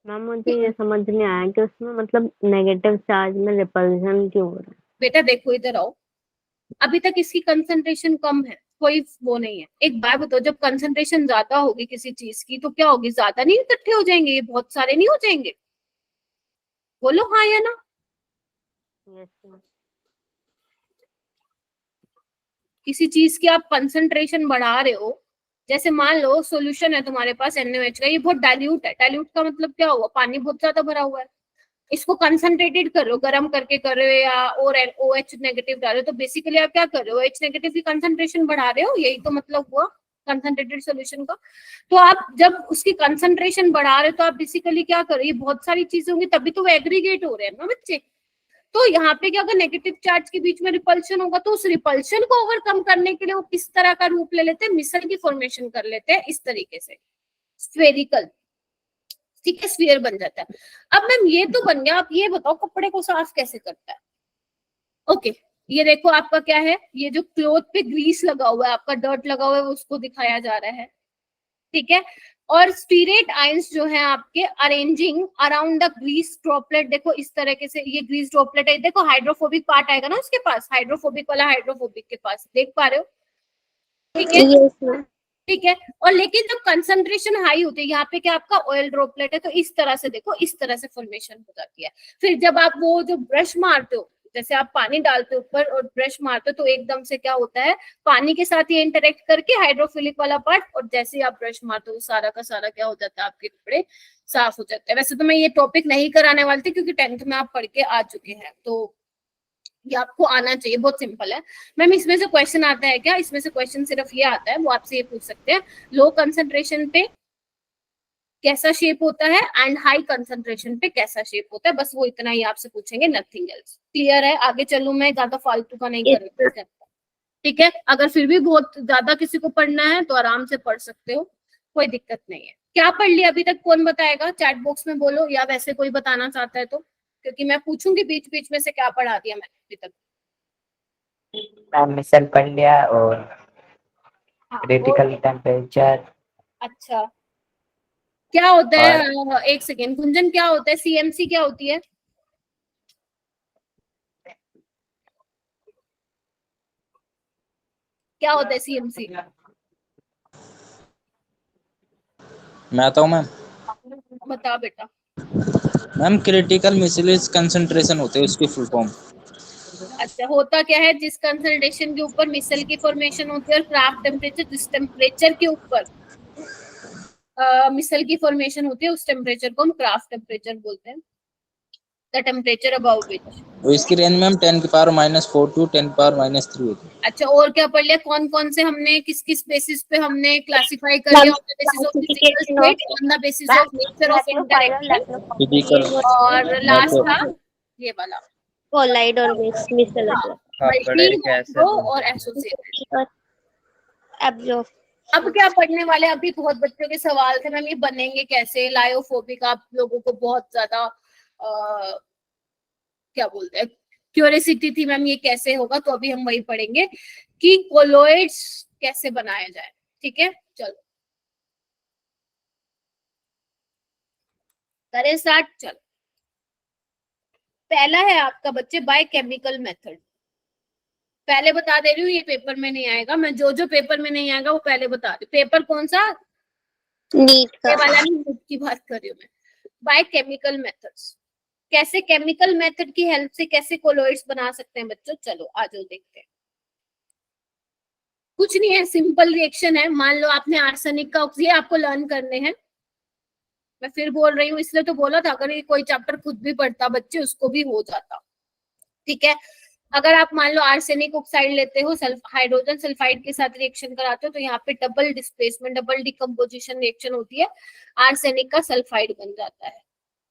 मैम मुझे ये समझ नहीं आया कि उसमें मतलब नेगेटिव चार्ज में रिपल्शन क्यों हो रहा है। बेटा देखो इधर आओ, अभी तक इसकी कंसंट्रेशन कम है, कोई वो नहीं है। एक बात बताओ, जब कंसंट्रेशन ज्यादा होगी किसी चीज की तो क्या होगी? ज्यादा नहीं इकट्ठे हो जाएंगे, ये बहुत सारे नहीं हो जाएंगे? बोलो हाँ या ना? Yes ma'am. किसी चीज की आप कंसंट्रेशन बढ़ा रहे हो, जैसे मान लो सॉल्यूशन है तुम्हारे पास NaOH का, ये बहुत डाइल्यूट है। डाइल्यूट का मतलब क्या हुआ? पानी बहुत ज्यादा भरा हुआ है। इसको कंसंट्रेटेड कर रहे हो, गर्म करके कर रहे हो, या और OH नेगेटिव डाल रहे हो, तो बेसिकली आप क्या कर रहे हो? OH नेगेटिव की कंसंट्रेशन बढ़ा रहे हो, यही तो मतलब हुआ कंसंट्रेटेड सॉल्यूशन का। तो आप जब उसकी कंसंट्रेशन बढ़ा रहे हो तो आप बेसिकली क्या कर रहे हो? बहुत सारी चीजें होंगी तभी तो वो एग्रीगेट हो रहे हैं ना बच्चे। तो यहाँ पे क्या, अगर नेगेटिव चार्ज के बीच में रिपल्शन होगा तो उस रिपल्शन को ओवरकम करने के लिए वो किस तरह का रूप ले लेते हैं? मिसल की फॉर्मेशन कर लेते हैं इस तरीके से, स्फेरिकल, ठीक है, स्फीयर बन जाता है। अब मैम ये तो बन गया, आप ये बताओ कपड़े को साफ कैसे करता है? ओके, ये देखो आपका क्या है, ये जो क्लोथ पे ग्रीस लगा हुआ है, आपका डर्ट लगा हुआ है, उसको दिखाया जा रहा है, ठीक है। और स्टीरेट आयंस जो है आपके arranging around the grease droplet, देखो इस तरीके से ये ग्रीस ड्रॉपलेट है, देखो हाइड्रोफोबिक पार्ट आएगा ना उसके पास, हाइड्रोफोबिक वाला हाइड्रोफोबिक के पास, देख पा रहे हो? ठीक है, यस मैम। ठीक है। और लेकिन जब कंसंट्रेशन हाई होती है, यहाँ पे क्या आपका ऑयल ड्रॉपलेट है, तो इस तरह से देखो, इस तरह से फॉर्मेशन हो जाती है। फिर जब आप वो जो ब्रश मारते हो, जैसे आप पानी डालते हो ऊपर और ब्रश मारते हो, तो एकदम से क्या होता है, पानी के साथ ये इंटरेक्ट करके हाइड्रोफिलिक वाला पार्ट, और जैसे ही आप ब्रश मारते हो सारा का सारा क्या हो जाता है? आपके कपड़े साफ हो जाते हैं। वैसे तो मैं ये टॉपिक नहीं कराने वाली थी क्योंकि 10th में आप पढ़ के आ चुके हैं, तो ये आपको आना चाहिए, बहुत सिंपल है। मैम इसमें से क्वेश्चन आता है क्या? इसमें से क्वेश्चन सिर्फ ये आता है, वो आपसे ये पूछ सकते हैं लो कंसंट्रेशन पे कैसा शेप होता है एंड हाई कंसंट्रेशन पे कैसा शेप होता है, बस वो इतना ही आपसे पूछेंगे, नथिंग एल्स। क्लियर है? आगे चलूं, मैं ज्यादा फालतू का नहीं कर रही, ठीक है। अगर फिर भी बहुत ज्यादा किसी को पढ़ना है तो आराम से पढ़ सकते हो, कोई दिक्कत नहीं है। क्या पढ़ लिया अभी तक? कौन बताएगा? चैट बॉक्स में बोलो, या वैसे कोई बताना चाहता है तो, क्योंकि मैं पूछूंगी बीच बीच में से क्या पढ़ा दिया मैंने अभी तक। मैम मिसल पढ़ लिया और हाँ, क्रिटिकल टेम्परेचर। अच्छा, क्या होता है, एक सेकेंड गुंजन, क्या होता है सीएमसी, क्या होती है? क्या होता है सीएमसी? मैं आता हूँ मैम। बता बेटा। मैम क्रिटिकल मिसलेज कंसंट्रेशन होते हैं उसकी फुल फॉर्म। अच्छा, होता क्या है, जिस कंसंट्रेशन के ऊपर मिसल की फॉर्मेशन होती है और क्राफ्ट टेम्परेचर, जिस टेम्परेचर के ऊपर मिसल की फॉर्मेशन होती है उस टेम्परेचर को हम क्राफ्ट टेम्परेचर बोलते हैं, द टेम्परेचर अबाउट विच। और इसकी रेंज मैम 10⁻⁴ to 10⁻³ होती है। अच्छा, और क्या पढ़ लिया, कौन कौन से हमने किस किस बेसिस पे हमने क्लासिफाई कर लिया? On the basis of physical state, on the basis of nature of interaction, physical और लास्ट था ये वाला कोलाइड और मिसल मल्टी, मैक्रो और एसोसिएटेड। और एब्जॉर्ब। अब क्या पढ़ने वाले, अभी बहुत बच्चों के सवाल थे मैम ये बनेंगे कैसे, लायोफोबिक आप लोगों को बहुत ज्यादा क्या बोलते हैं क्यूरियोसिटी थी मैम ये कैसे होगा, तो अभी हम वही पढ़ेंगे कि कोलोइड्स कैसे बनाया जाए। ठीक है, चलो करें स्टार्ट। चलो, पहला है आपका बच्चे बाय केमिकल मेथड। पहले बता दे रही हूँ ये पेपर में नहीं आएगा, मैं जो पेपर में नहीं आएगा वो पहले बता रही हूँ। पेपर कौन सा? नीट का। ये वाला नहीं, नीट की बात कर रही हूँ मैं। बाय केमिकल मेथड्स, कैसे केमिकल मेथड की हेल्प से कैसे कोलोइड्स बना सकते हैं बच्चों, चलो आज देखते हैं। कुछ नहीं है, सिंपल रिएक्शन है। मान लो आपने आर्सेनिक का, ये आपको लर्न करने हैं, मैं फिर बोल रही हूँ इसलिए तो बोला था, अगर ये कोई चैप्टर खुद भी पढ़ता बच्चे उसको भी हो जाता। ठीक है, अगर आप मान लो आर्सेनिक ऑक्साइड लेते हो, हाइड्रोजन सल्फाइड के साथ रिएक्शन कराते हो, तो यहाँ पे double displacement, double decomposition reaction होती है, आर्सेनिक का सल्फाइड बन जाता है।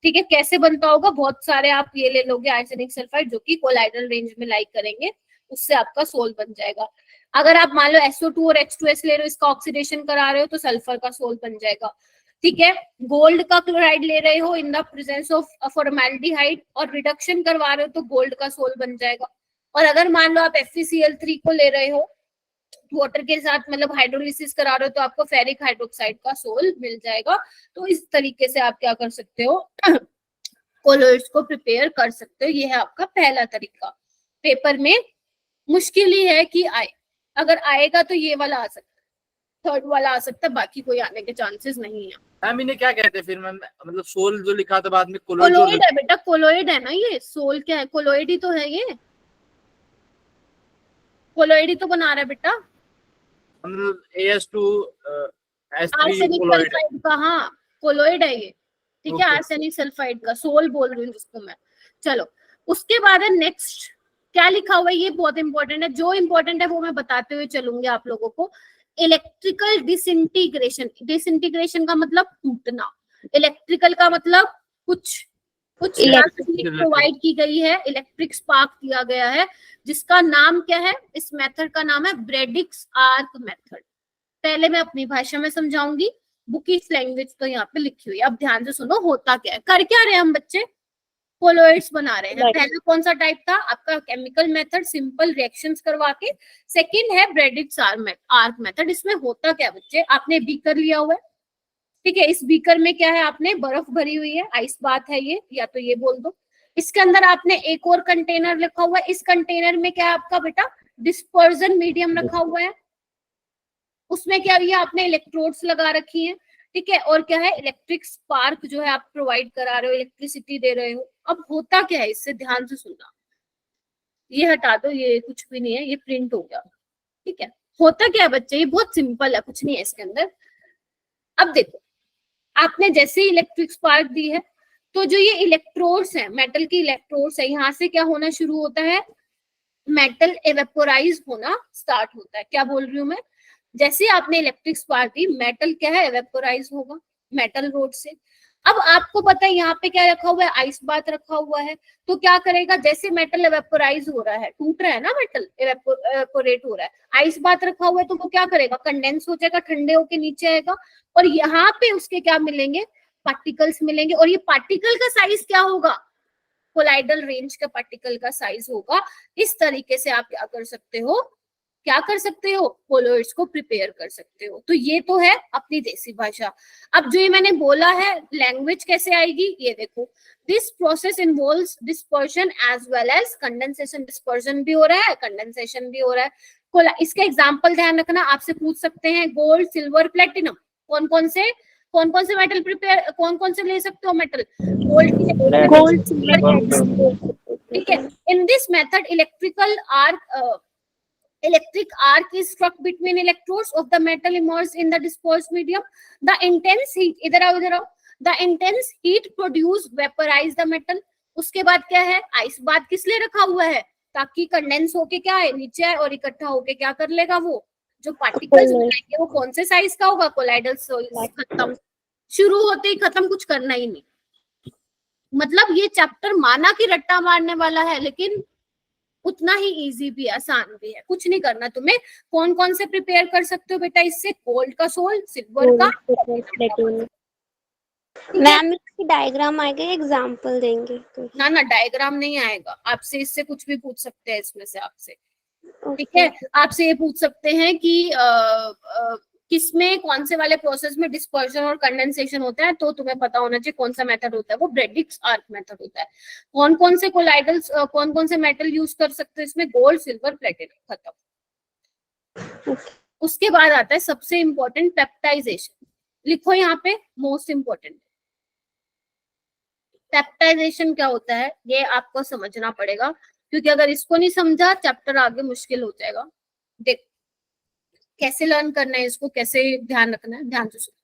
ठीक है, कैसे बनता होगा, बहुत सारे आप ये ले लोगे आर्सेनिक सल्फाइड जो कि कोलाइडल रेंज में लाइक करेंगे, उससे आपका सोल बन जाएगा। अगर आप मान लो SO2 और H2S ले रहे हो, इसका ऑक्सीडेशन करा रहे हो तो सल्फर का सोल बन जाएगा। ठीक है, गोल्ड का क्लोराइड ले रहे हो in the presence of formaldehyde और रिडक्शन करवा रहे हो तो गोल्ड का सोल बन जाएगा। और अगर मान लो आप FeCl3 को ले रहे हो वाटर के साथ, मतलब हाइड्रोलिसिस करा रहे हो, तो आपको फेरिक हाइड्रोक्साइड का सोल मिल जाएगा। तो इस तरीके से आप क्या कर सकते हो, कोलोइड्स को प्रिपेयर कर सकते हो। ये है आपका पहला तरीका। पेपर में मुश्किल ही है कि आए, अगर आएगा तो ये वाला आ सकता है, थर्ड वाला आ सकता है, बाकी कोई आने के चांसेस नहीं है। मैम इन्हें क्या कहते हैं फिर मैम, मतलब सोल जो लिखा था बाद में कोलोइड कोलोइड है बेटा, कोलोइड है ना ये, सोल क्या है, कोलोइड ही तो है ये, कोलोइड ही तो बना रहा है बेटा, मतलब AS2S3 आर्सेनिक कोलोइड सल्फाइड का, हाँ कोलोइड है ये। ठीक है, Okay. आर्सेनिक सल्फाइड का सोल बोल रही हूँ जिसको मैं। चलो, उसके बाद है नेक्स्ट, क्या लिखा हुआ है, ये बहुत इंपॉर्टेंट है। जो इंपॉर्टेंट है वो मैं बताते हुए चलूंगी आप लोगों को। इलेक्ट्रिकल डिसइंटीग्रेशन, डिसइंटीग्रेशन का मतलब टूटना, इलेक्ट्रिकल का मतलब कुछ प्रोवाइड की गई है, इलेक्ट्रिक स्पार्क दिया गया है, जिसका नाम क्या है, इस मेथड का नाम है ब्रेडिक्स आर्क मेथड। पहले मैं अपनी भाषा में समझाऊंगी, बुकिश लैंग्वेज तो यहाँ पे लिखी हुई है। अब ध्यान से सुनो, होता क्या है, कर क्या रहे हैं हम बच्चे, कोलोइड्स बना रहे हैं। पहला कौन सा टाइप था आपका, केमिकल मेथड, सिंपल रिएक्शंस करवा के। सेकंड है ब्रेडिक्स आर्क मेथड। इसमें होता क्या बच्चे, आपने बीकर लिया हुआ है, ठीक है, इस बीकर में क्या है, आपने बर्फ भरी हुई है, आइस बात है ये, या तो ये बोल दो। इसके अंदर आपने एक और कंटेनर रखा हुआ है, इस कंटेनर में क्या है आपका बेटा, डिस्पर्जन मीडियम रखा हुआ है, उसमें क्या है, आपने इलेक्ट्रोड्स लगा रखी है। ठीक है, और क्या है, इलेक्ट्रिक स्पार्क जो है आप प्रोवाइड करा रहे हो, इलेक्ट्रिसिटी दे रहे हो। अब होता क्या है, इससे ध्यान से सुनना, ये हटा दो, ये कुछ भी नहीं है, ये प्रिंट हो गया। ठीक है, होता क्या है बच्चे, ये बहुत सिंपल है, कुछ नहीं है इसके अंदर। अब देखो, आपने जैसे ही इलेक्ट्रिक स्पार्क दी है, तो जो ये इलेक्ट्रोड्स है, मेटल की इलेक्ट्रोड्स है, यहाँ से क्या होना शुरू होता है, मेटल एवेपोराइज होना स्टार्ट होता है। क्या बोल रही हूँ मैं, जैसे ही आपने इलेक्ट्रिक स्पार्क दी, मेटल क्या है, एवेपोराइज होगा मेटल रोड से। अब आपको पता है यहाँ पे क्या रखा हुआ है, आइस बात रखा हुआ है, तो क्या करेगा, जैसे मेटल एवेपोराइज हो रहा है, टूट रहा है ना मेटल, एवेपोरेट हो रहा है, आइस बात रखा हुआ है, तो वो क्या करेगा, कंडेंस हो जाएगा, ठंडे होके नीचे आएगा, और यहाँ पे उसके क्या मिलेंगे, पार्टिकल्स मिलेंगे। और ये पार्टिकल का साइज क्या होगा, कोलाइडल रेंज का पार्टिकल का साइज होगा। इस तरीके से आप क्या कर सकते हो, क्या कर सकते हो, कोलोइड्स को प्रिपेयर कर सकते हो। तो ये तो है अपनी देसी भाषा। अब जो ये मैंने बोला है लैंग्वेज कैसे आएगी, ये देखो, this process involves dispersion as well as condensation. Dispersion भी हो रहा है, कंडेंसेशन भी हो रहा है। इसका एग्जांपल ध्यान रखना, आपसे पूछ सकते हैं गोल्ड, सिल्वर, प्लेटिनम, कौन कौन से मेटल प्रिपेयर, कौन कौन से ले सकते हो मेटल, गोल्ड, सिल्वर, ठीक है। In this method electric arc is struck between electrodes of the metal immersed in the dispersed medium. The intense heat, इधर आओ, the intense heat produced vaporize the metal. उसके बाद क्या है, आइस बात किस लिए रखा हुआ है, ताकि कंडेंस होके क्या है, नीचे आए और इकट्ठा होके क्या कर लेगा, वो जो पार्टिकल्स बनाएंगे वो कौन से साइज का होगा, कोलाइडल साइज। खत्म, शुरू होते ही खत्म, कुछ करना ही नहीं। मतलब ये चैप्टर माना कि रट्टा मारने वाला है, लेकिन उतना ही इजी भी है, आसान भी है, कुछ नहीं करना तुम्हें। कौन कौन से प्रिपेयर कर सकते हो बेटा इससे, गोल्ड का सोल, सिल्वर का, मैम इसकी डायग्राम आएगा, एग्जांपल देंगे ना ना डायग्राम नहीं आएगा, आपसे इससे कुछ भी पूछ सकते हैं इसमें से आपसे, ठीक है। आपसे ये पूछ सकते हैं कि किसमें कौन से वाले प्रोसेस में डिस्पर्शन और कंडेंसेशन होता है, तो तुम्हें पता होना चाहिए कौन सा मेथड होता है, वो ब्रेडिक्स आर्क मेथड होता है। कौन कौन से कोलाइडल्स, कौन कौन से मेटल यूज कर सकते हैं इसमें, गोल्ड, सिल्वर, प्लेटिनम, खत्म। उसके बाद आता है सबसे इंपॉर्टेंट पेप्टाइजेशन, लिखो यहाँ पे मोस्ट इंपॉर्टेंट। पेप्टाइजेशन क्या होता है ये आपको समझना पड़ेगा, क्योंकि अगर इसको नहीं समझा चैप्टर आगे मुश्किल हो जाएगा। देख कैसे लर्न करना है इसको, कैसे ध्यान रखना है, ध्यान से सुनो।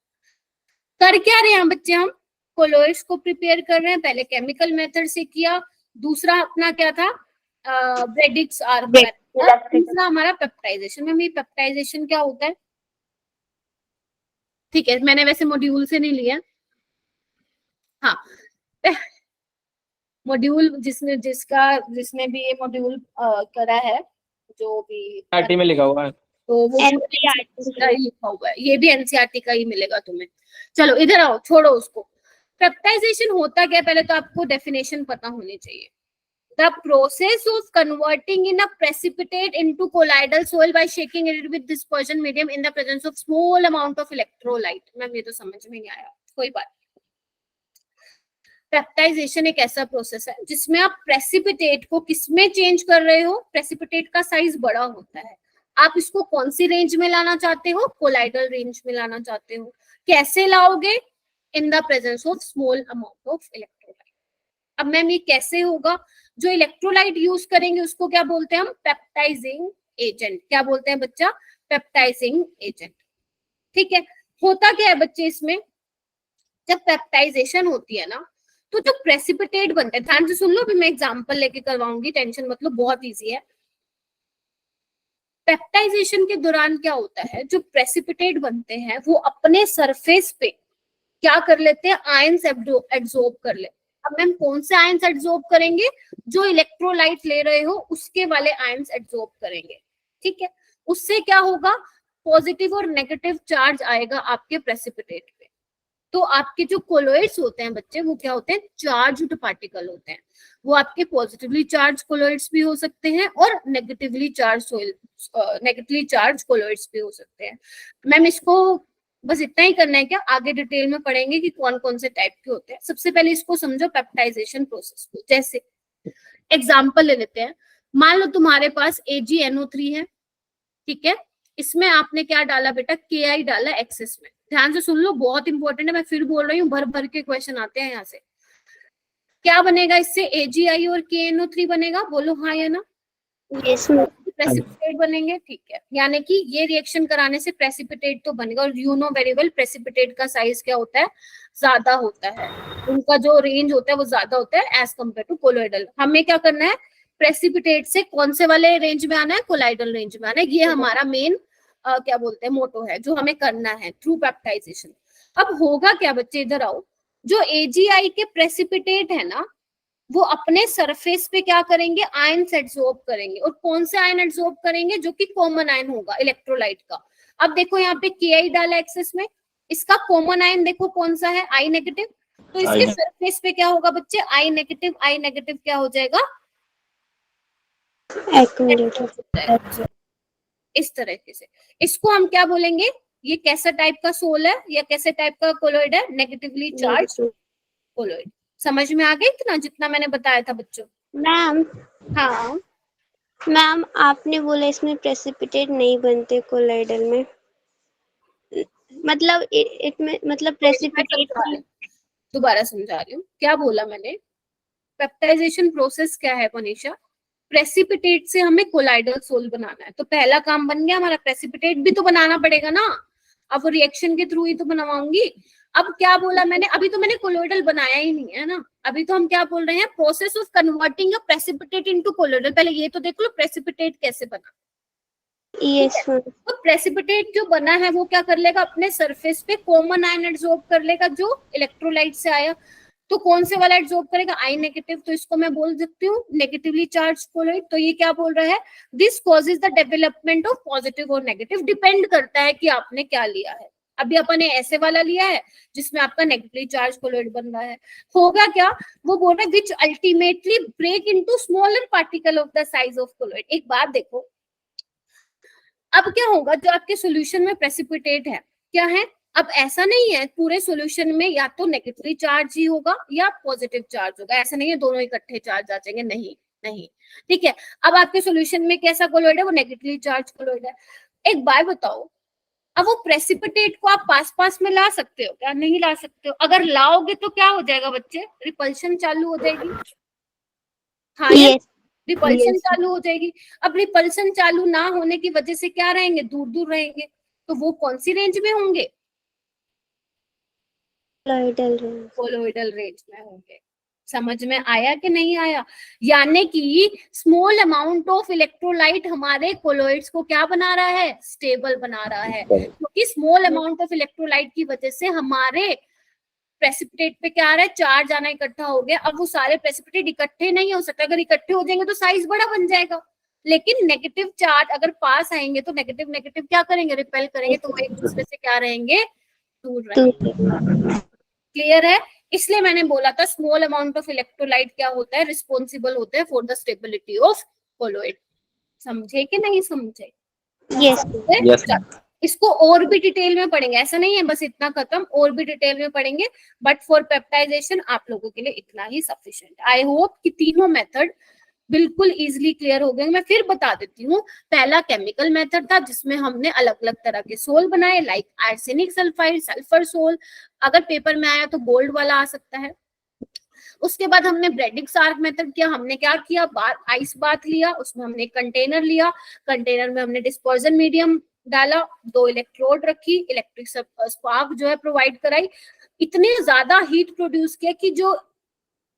कर क्या रहे हैं बच्चे, हम कोलोइड्स को प्रिपेयर कर रहे हैं। पहले केमिकल मेथड से किया, दूसरा अपना क्या था, ब्रेडिक्स आर्क मेथड, तीसरा हमारा पेप्टाइजेशन। में पेप्टाइजेशन क्या होता है, ठीक है, मैंने वैसे मॉड्यूल से नहीं लिया, हाँ मॉड्यूल जिसने भी ये मॉड्यूल करा है, जो भी आरटी में लिखा हुआ है, तो वो NCERT का ही लिखा हुआ है, ये भी NCERT का ही मिलेगा तुम्हें। चलो इधर आओ, छोड़ो उसको। पेप्टाइजेशन होता क्या, पहले तो आपको डेफिनेशन पता होनी चाहिए। The process of converting in a precipitate into colloidal soil by shaking it with dispersion medium in the presence of small amount of electrolyte। Ma'am ये तो समझ में नहीं आया, कोई बात। पेप्टाइजेशन एक ऐसा प्रोसेस है जिसमें आप प्रेसिपिटेट को किसमें चेंज कर रहे हो, प्रेसिपिटेट का साइज बड़ा होता है, आप इसको कौन सी रेंज में लाना चाहते हो, कोलाइडल रेंज में लाना चाहते हो। कैसे लाओगे, in the presence of small amount of electrolyte. अब मैम ये कैसे होगा, जो इलेक्ट्रोलाइट यूज करेंगे उसको क्या बोलते हैं हम, पेप्टाइजिंग एजेंट। क्या बोलते हैं बच्चा, पेप्टाइजिंग एजेंट, ठीक है। होता क्या है बच्चे इसमें, जब पेप्टाइजेशन होती है ना, तो जो प्रेसिपिटेट बनते हैं, ध्यान से सुन लो, अभी मैं एग्जांपल लेके करवाऊंगी, टेंशन मतलब, बहुत इजी है। पेप्टाइजेशन के दौरान क्या होता है, जो प्रेसिपिटेट बनते हैं वो अपने सरफेस पे क्या कर लेते हैं, आयंस एब्जॉर्ब कर लेते हैं। अब मैम कौन से आयंस एब्जॉर्ब करेंगे, जो इलेक्ट्रोलाइट ले रहे हो उसके वाले आयंस एब्जॉर्ब करेंगे, ठीक है। उससे क्या होगा, पॉजिटिव और नेगेटिव चार्ज आएगा आपके प्रेसिपिटेट पे। तो आपके जो कोलोइड्स होते हैं बच्चे, वो क्या होते हैं, चार्ज्ड पार्टिकल होते हैं। वो आपके पॉजिटिवली चार्ज कोलोइड्स भी हो सकते हैं और नेगेटिवली चार्ज कोलोइड्स भी हो सकते हैं। मैम इसको बस इतना ही करना है क्या, आगे डिटेल में पढ़ेंगे कि कौन कौन से टाइप के होते हैं। सबसे पहले इसको समझो पेप्टाइजेशन प्रोसेस को। जैसे एग्जांपल ले लेते हैं, मान लो तुम्हारे पास AgNO3 है, ठीक है, इसमें आपने क्या डाला बेटा, Ki डाला एक्सेस में। ध्यान से सुन लो, बहुत इंपॉर्टेंट है, मैं फिर बोल रही हूँ, भर भर के क्वेश्चन आते हैं यहाँ से। क्या बनेगा इससे, AgI और KNO3 बनेगा, बोलो हाँ या ना, प्रेसिपिटेट बनेंगे, ठीक है। यानी कि ये रिएक्शन कराने से प्रेसिपिटेट तो बनेगा, और you know very well precipitate का साइज क्या होता है, ज्यादा होता है, उनका जो रेंज होता है वो ज्यादा होता है एज कम्पेयर टू कोलोइडल। हमें क्या करना है, प्रेसिपिटेट से कौन से वाले रेंज में आना है, कोलाइडल रेंज में आना है। ये हमारा मेन क्या बोलते हैं, मोटो है, जो हमें करना है थ्रू पेप्टाइजेशन। अब होगा क्या बच्चे, इधर आओ, जो AgI के प्रेसिपिटेट है ना, वो अपने सरफेस पे क्या करेंगे, आयंस एब्जॉर्ब करेंगे। और कौन से आयन एब्जॉर्ब करेंगे, जो कि कॉमन आयन होगा इलेक्ट्रोलाइट का। अब देखो यहाँ पे Ki डाला एक्सेस में, इसका कॉमन आयन देखो कौन सा है, I नेगेटिव। तो इसके सरफेस पे क्या होगा बच्चे, I नेगेटिव क्या हो जाएगा, इस तरीके से। इसको हम क्या बोलेंगे, ये कैसा टाइप का सोल है या कैसे टाइप का कोलॉइड है, नेगेटिवली चार्ज कोलॉइड। समझ में आ गया इतना जितना मैंने बताया था बच्चों? मैम हाँ मैम आपने बोला इसमें प्रेसिपिटेट नहीं बनते कोलाइडल में, मतलब इसमें मतलब प्रेसिपिटेट दोबारा समझा रही हूँ, क्या बोला मैंने। पेप्टाइजेशन प्रोसेस क्या है मनीषा, प्रेसिपिटेट से हमें कोलाइडल सोल बनाना है, तो पहला काम बन गया हमारा, प्रेसिपिटेट भी तो बनाना पड़ेगा ना, अब रिएक्शन के थ्रू ही तो बनवाऊंगी। अब क्या बोला मैंने, अभी तो मैंने कोलोइडल बनाया ही नहीं है ना, अभी तो हम क्या बोल रहे हैं, process of converting a precipitate into colloidal. पहले ये तो देख लो प्रेसिपिटेट कैसे बना। Yes ma'am. तो प्रेसिपिटेट जो बना है वो क्या कर लेगा, अपने सरफेस पे कॉमन आयन एब्जॉर्ब कर लेगा जो इलेक्ट्रोलाइट से आया। तो कौन से वाला एब्जॉर्ब करेगा, आई नेगेटिव, तो इसको मैं बोल सकती हूँ नेगेटिवली चार्ज कोलॉइड। तो ये क्या बोल रहा है, this causes the development of positive और नेगेटिव, डिपेंड करता है कि आपने क्या लिया है। अभी अपन ने ऐसे वाला लिया है जिसमें आपका नेगेटिवली चार्ज कोलॉइड बन रहा है, होगा क्या, वो बोल रहा है which ultimately break into smaller particle of the size of colloid. एक बात देखो, अब क्या होगा, जो आपके सॉल्यूशन में प्रेसिपिटेट है क्या है, अब ऐसा नहीं है पूरे सॉल्यूशन में या तो नेगेटिवली चार्ज ही होगा या पॉजिटिव चार्ज होगा, ऐसा नहीं है दोनों इकट्ठे चार्ज आ जाएंगे, नहीं नहीं, ठीक है। अब आपके सॉल्यूशन में कैसा कोलॉइड है, वो नेगेटिवली चार्ज कोलॉइड है। एक बात बताओ, अब वो प्रेसिपिटेट को आप पास पास में ला सकते हो क्या, नहीं ला सकते हो। अगर लाओगे तो क्या हो जाएगा बच्चे, रिपल्शन चालू हो जाएगी, हाँ Yes. Repulsion Yes. चालू हो जाएगी। अब रिपल्शन चालू ना होने की वजह से क्या रहेंगे, दूर दूर रहेंगे, तो वो कौन सी रेंज में होंगे, कोलॉइडल रेंज। कोलॉइडल रेंज में होंगे। समझ में आया कि नहीं आया, यानी कि स्मॉल अमाउंट ऑफ इलेक्ट्रोलाइट हमारे कोलॉइड्स को क्या बना रहा है, स्टेबल बना रहा है, क्योंकि स्मॉल अमाउंट ऑफ इलेक्ट्रोलाइट की वजह से हमारे प्रेसिपिटेट पे क्या आ रहा है, चार्ज आना इकट्ठा हो गया। अब वो सारे प्रेसिपिटेट इकट्ठे नहीं हो सकते, अगर इकट्ठे हो जाएंगे तो साइज बड़ा बन जाएगा, लेकिन नेगेटिव चार्ज अगर पास आएंगे तो नेगेटिव नेगेटिव क्या करेंगे, रिपेल करेंगे, तो वो एक दूसरे से क्या रहेंगे, दूर रहेंगे। क्लियर है, इसलिए मैंने बोला था स्मॉल अमाउंट ऑफ इलेक्ट्रोलाइट क्या होता है, रिस्पॉन्सिबल होता है for the stability of colloid. समझे कि नहीं समझे? यस। यस इसको और भी डिटेल में पढ़ेंगे, ऐसा नहीं है बस इतना खत्म, और भी डिटेल में पढ़ेंगे, बट फॉर पेप्टाइजेशन आप लोगों के लिए इतना ही सफिशिएंट। आई होप कि तीनों मेथड बिल्कुल इजीली क्लियर हो गए। मैं फिर बता देती हूँ, पहला केमिकल मेथड था जिसमें हमने अलग अलग तरह के सोल बनाए, like arsenic sulphide, sulphur sol, अगर पेपर में आया तो गोल्ड वाला आ सकता है। उसके बाद हमने ब्रेडिक्स आर्क मेथड किया, हमने क्या किया, आइस बाथ लिया, उसमें हमने कंटेनर लिया, कंटेनर में हमने डिस्पर्जन मीडियम डाला, 2 इलेक्ट्रोड रखी, इलेक्ट्रिक स्पार्क जो है प्रोवाइड कराई, इतने ज्यादा हीट प्रोड्यूस किया कि जो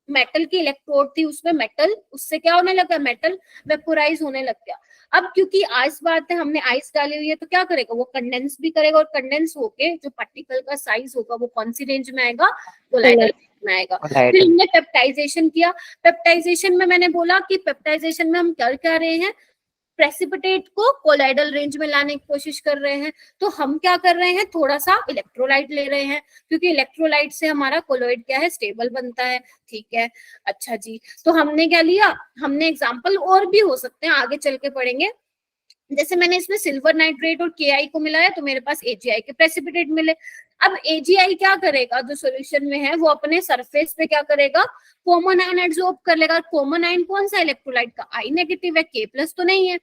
मेटल की इलेक्ट्रोड थी उसमें मेटल, उससे क्या होने लगा, मेटल वेपोराइज होने लग गया। अब क्योंकि आइस बात है, हमने आइस डाली हुई है, तो क्या करेगा, वो कंडेंस भी करेगा, और कंडेंस होके जो पार्टिकल का साइज होगा वो कौन सी रेंज में आएगा, कोलाइडल में आएगा। फिर हमने पेप्टाइजेशन किया, पेप्टाइजेशन में मैंने बोला कि पेप्टाइजेशन में हम कर क्या रहे हैं, प्रेसिपिटेट को कोलाइडल रेंज में लाने की कोशिश कर रहे हैं। तो हम क्या कर रहे हैं, थोड़ा सा इलेक्ट्रोलाइट ले रहे हैं, क्योंकि इलेक्ट्रोलाइट से हमारा कोलॉइड क्या है, स्टेबल बनता है, ठीक है। अच्छा जी, तो हमने क्या लिया, हमने एग्जांपल और भी हो सकते हैं, आगे चल के पढ़ेंगे। जैसे मैंने इसमें सिल्वर नाइट्रेट और KI को मिलाया तो मेरे पास AgI के प्रेसिपिटेट मिले। अब AgI क्या करेगा, जो सॉल्यूशन में है वो अपने सरफेस पे क्या करेगा, कॉमन आयन एब्जॉर्ब कर लेगा। कॉमन आयन कौन सा, इलेक्ट्रोलाइट का I नेगेटिव है, K+ तो नहीं है।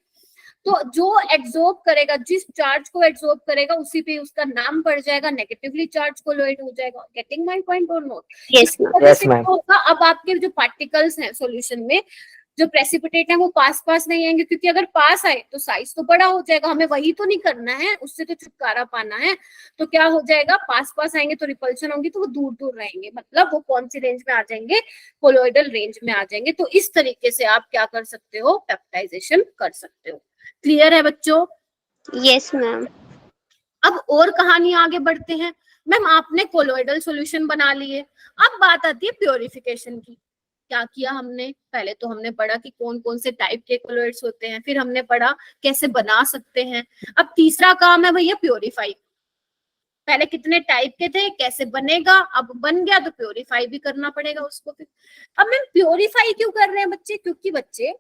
तो जो एब्जॉर्ब करेगा, जिस चार्ज को एब्जॉर्ब करेगा उसी पे उसका नाम पड़ जाएगा, नेगेटिवली चार्ज कोलॉइड हो जाएगा। गेटिंग माय पॉइंट और नोट? Yes ma'am. होगा अब आपके जो पार्टिकल्स हैं सॉल्यूशन में, जो प्रेसिपिटेट है वो पास पास नहीं आएंगे, क्योंकि अगर पास आए तो साइज तो बड़ा हो जाएगा, हमें वही तो नहीं करना है, उससे तो छुटकारा पाना है। तो क्या हो जाएगा, पास पास आएंगे तो रिपल्शन होगी, तो वो दूर दूर रहेंगे, मतलब वो कौन सी रेंज में आ जाएंगे, कोलॉइडल रेंज में आ जाएंगे। तो इस तरीके से आप क्या कर सकते हो, पेप्टाइजेशन कर सकते हो। क्लियर है बच्चों? Yes ma'am. अब और कहानी आगे बढ़ते हैं। मैम आपने कोलॉइडल सॉल्यूशन बना लिए, अब बात आती है प्योरिफिकेशन की। क्या किया हमने, पहले तो हमने पढ़ा कि कौन कौन से टाइप के कोलॉइड्स होते हैं, फिर हमने पढ़ा कैसे बना सकते हैं। अब तीसरा काम है भैया प्योरीफाई। पहले कितने टाइप के थे, कैसे बनेगा, अब बन गया तो प्योरीफाई भी करना पड़ेगा उसको। फिर अब मैम प्योरीफाई क्यों कर रहे हैं बच्चे, क्योंकि बच्चे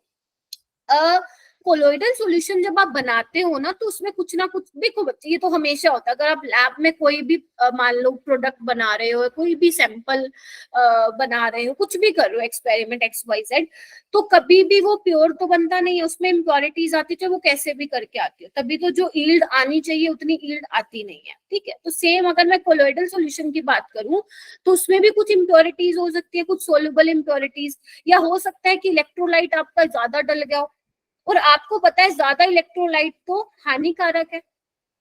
कोलोइडल सॉल्यूशन जब आप बनाते हो ना तो उसमें कुछ ना कुछ, देखो बच्चे ये तो हमेशा होता है, अगर आप लैब में कोई भी मान लो प्रोडक्ट बना रहे हो, कोई भी सैंपल बना रहे हो, कुछ भी कर रहे हो एक्सपेरिमेंट XYZ, तो कभी भी वो प्योर तो बनता नहीं है, उसमें इम्प्योरिटीज आती है, वो कैसे भी करके आती है, तभी तो जो ईल्ड आनी चाहिए उतनी ईल्ड आती नहीं है, ठीक है। तो सेम अगर मैं कोलोइडल सॉल्यूशन की बात करूं तो उसमें भी कुछ इम्प्योरिटीज हो सकती है, कुछ सोल्यूबल इम्प्योरिटीज, या हो सकता है कि इलेक्ट्रोलाइट आपका ज्यादा डल गया हो, और आपको पता है ज्यादा इलेक्ट्रोलाइट तो हानिकारक है,